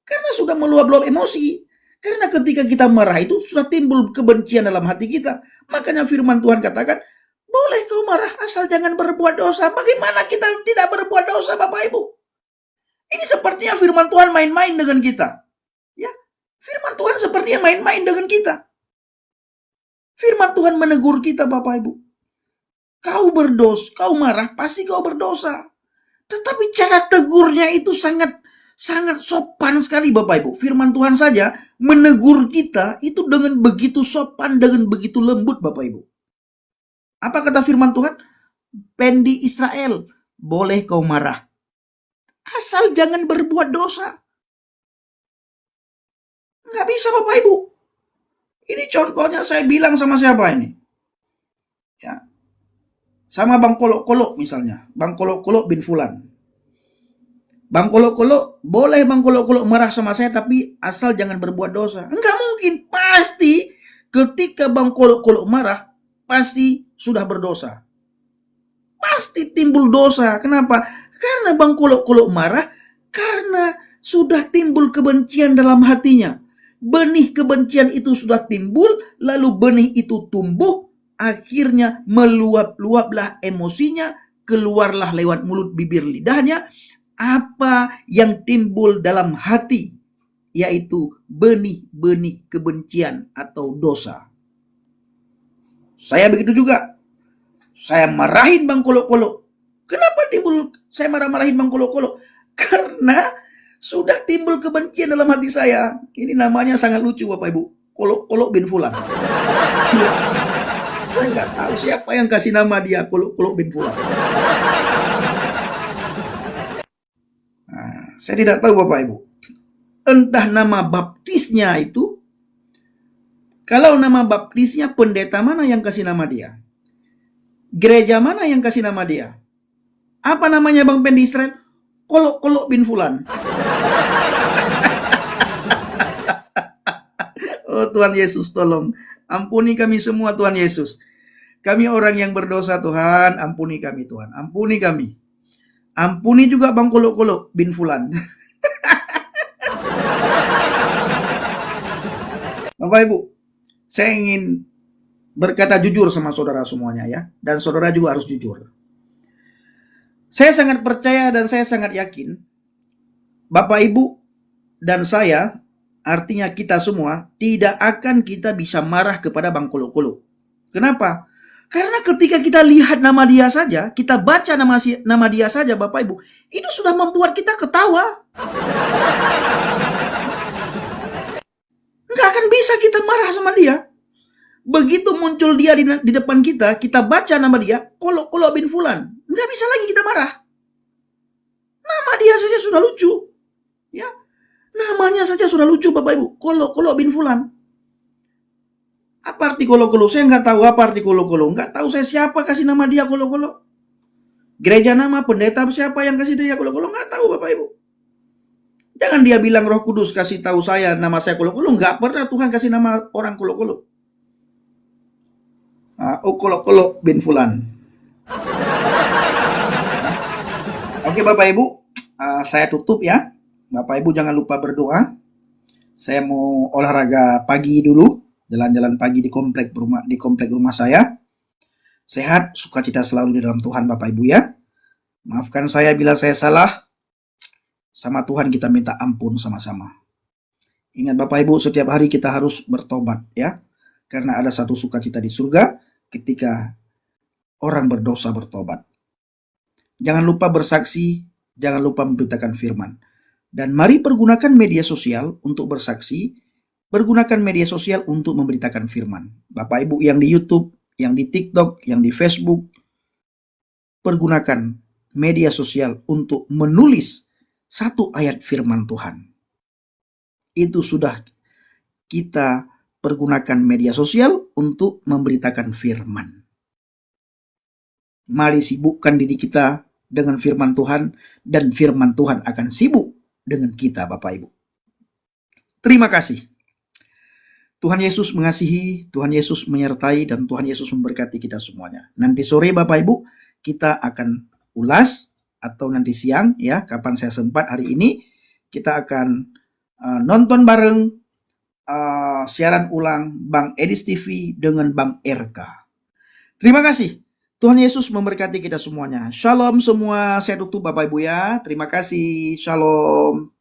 Karena sudah meluap-luap emosi. Karena ketika kita marah itu sudah timbul kebencian dalam hati kita. Makanya firman Tuhan katakan, boleh kau marah asal jangan berbuat dosa. Bagaimana kita tidak berbuat dosa Bapak Ibu? Ini sepertinya firman Tuhan main-main dengan kita. Ya. Firman Tuhan sepertinya main-main dengan kita. Firman Tuhan menegur kita Bapak Ibu. Kau berdosa, kau marah, pasti kau berdosa. Tetapi cara tegurnya itu sangat sopan sekali Bapak Ibu. Firman Tuhan saja menegur kita itu dengan begitu sopan, dengan begitu lembut Bapak Ibu. Apa kata firman Tuhan? Pendi Israel, boleh kau marah. Asal jangan berbuat dosa. Nggak bisa Bapak Ibu. Ini contohnya saya bilang sama siapa ini? Ya. Sama Bang Kolok-Kolok misalnya. Bang Kolok-Kolok bin Fulan. Bang Kolok-Kolok, boleh Bang Kolok-Kolok marah sama saya tapi asal jangan berbuat dosa. Enggak mungkin. Pasti ketika Bang Kolok-Kolok marah, pasti sudah berdosa. Pasti timbul dosa. Kenapa? Karena Bang Kolok-Kolok marah karena sudah timbul kebencian dalam hatinya. benih kebencian itu sudah timbul, lalu benih itu tumbuh, akhirnya meluap-luaplah emosinya, keluarlah lewat mulut bibir lidahnya apa yang timbul dalam hati, yaitu benih-benih kebencian atau dosa. Saya begitu juga. Saya marahin Bang Kolo-Kolo. Kenapa timbul saya marah-marahin Bang Kolo-Kolo? Karena sudah timbul kebencian dalam hati saya. Ini namanya sangat lucu Bapak Ibu. Kolo-Kolo bin Fulan. Saya nggak tahu siapa yang kasih nama dia Kolo-Kolo bin Fulan. Nah, saya tidak tahu Bapak Ibu. Entah nama baptisnya itu. Kalau nama baptisnya, pendeta mana yang kasih nama dia? Gereja mana yang kasih nama dia? Apa namanya Bang Pendi Israel? Kolo-Kolo bin Fulan. Oh Tuhan Yesus, tolong ampuni kami semua Tuhan Yesus. Kami orang yang berdosa Tuhan, ampuni kami Tuhan, ampuni kami. Ampuni juga Bang Kolo-Kolo bin Fulan. Bapak Ibu, saya ingin berkata jujur sama saudara semuanya ya. Dan saudara juga harus jujur. Saya sangat percaya dan saya sangat yakin Bapak Ibu dan saya, artinya kita semua, tidak akan kita bisa marah kepada Bang Kolo-Kolo. Kenapa? Karena ketika kita lihat nama dia saja, kita baca nama dia saja Bapak Ibu, itu sudah membuat kita ketawa. Nggak akan bisa kita marah sama dia. Begitu muncul dia di depan kita, kita baca nama dia, Kolo-Kolo bin Fulan. Nggak bisa lagi kita marah. Nama dia saja sudah lucu. Ya, namanya saja sudah lucu Bapak Ibu. Kolo-Kolo bin Fulan. Apa arti Kolo-Kolo? Saya nggak tahu apa arti Kolo-Kolo. Nggak tahu saya siapa kasih nama dia Kolo-Kolo. Gereja nama, pendeta siapa yang kasih dia Kolo-Kolo. Nggak tahu Bapak Ibu. Jangan dia bilang Roh Kudus kasih tahu saya nama saya Kolo-Kolo. Nggak pernah Tuhan kasih nama orang Kolo-Kolo. Kolo-Kolo bin Fulan. Oke Bapak Ibu, saya tutup ya. Bapak Ibu jangan lupa berdoa. Saya mau olahraga pagi dulu, jalan-jalan pagi di komplek rumah saya. Sehat, sukacita selalu di dalam Tuhan Bapak Ibu ya. Maafkan saya bila saya salah. Sama Tuhan kita minta ampun sama-sama. Ingat Bapak Ibu, setiap hari kita harus bertobat ya. Karena ada satu sukacita di surga ketika orang berdosa bertobat. Jangan lupa bersaksi, jangan lupa memberitakan firman. Dan mari pergunakan media sosial untuk bersaksi, pergunakan media sosial untuk memberitakan firman. Bapak Ibu yang di YouTube, yang di TikTok, yang di Facebook, pergunakan media sosial untuk menulis satu ayat firman Tuhan. Itu sudah kita pergunakan media sosial untuk memberitakan firman. Mari sibukkan diri kita dengan firman Tuhan, dan firman Tuhan akan sibuk dengan kita Bapak Ibu. Terima kasih. Tuhan Yesus mengasihi, Tuhan Yesus menyertai, dan Tuhan Yesus memberkati kita semuanya. Nanti sore Bapak Ibu, kita akan ulas, atau nanti siang ya, kapan saya sempat hari ini, kita akan nonton bareng siaran ulang Bang Edis TV dengan Bang RK. Terima kasih. Tuhan Yesus memberkati kita semuanya. Shalom semua. Saya tutup Bapak Ibu ya. Terima kasih. Shalom.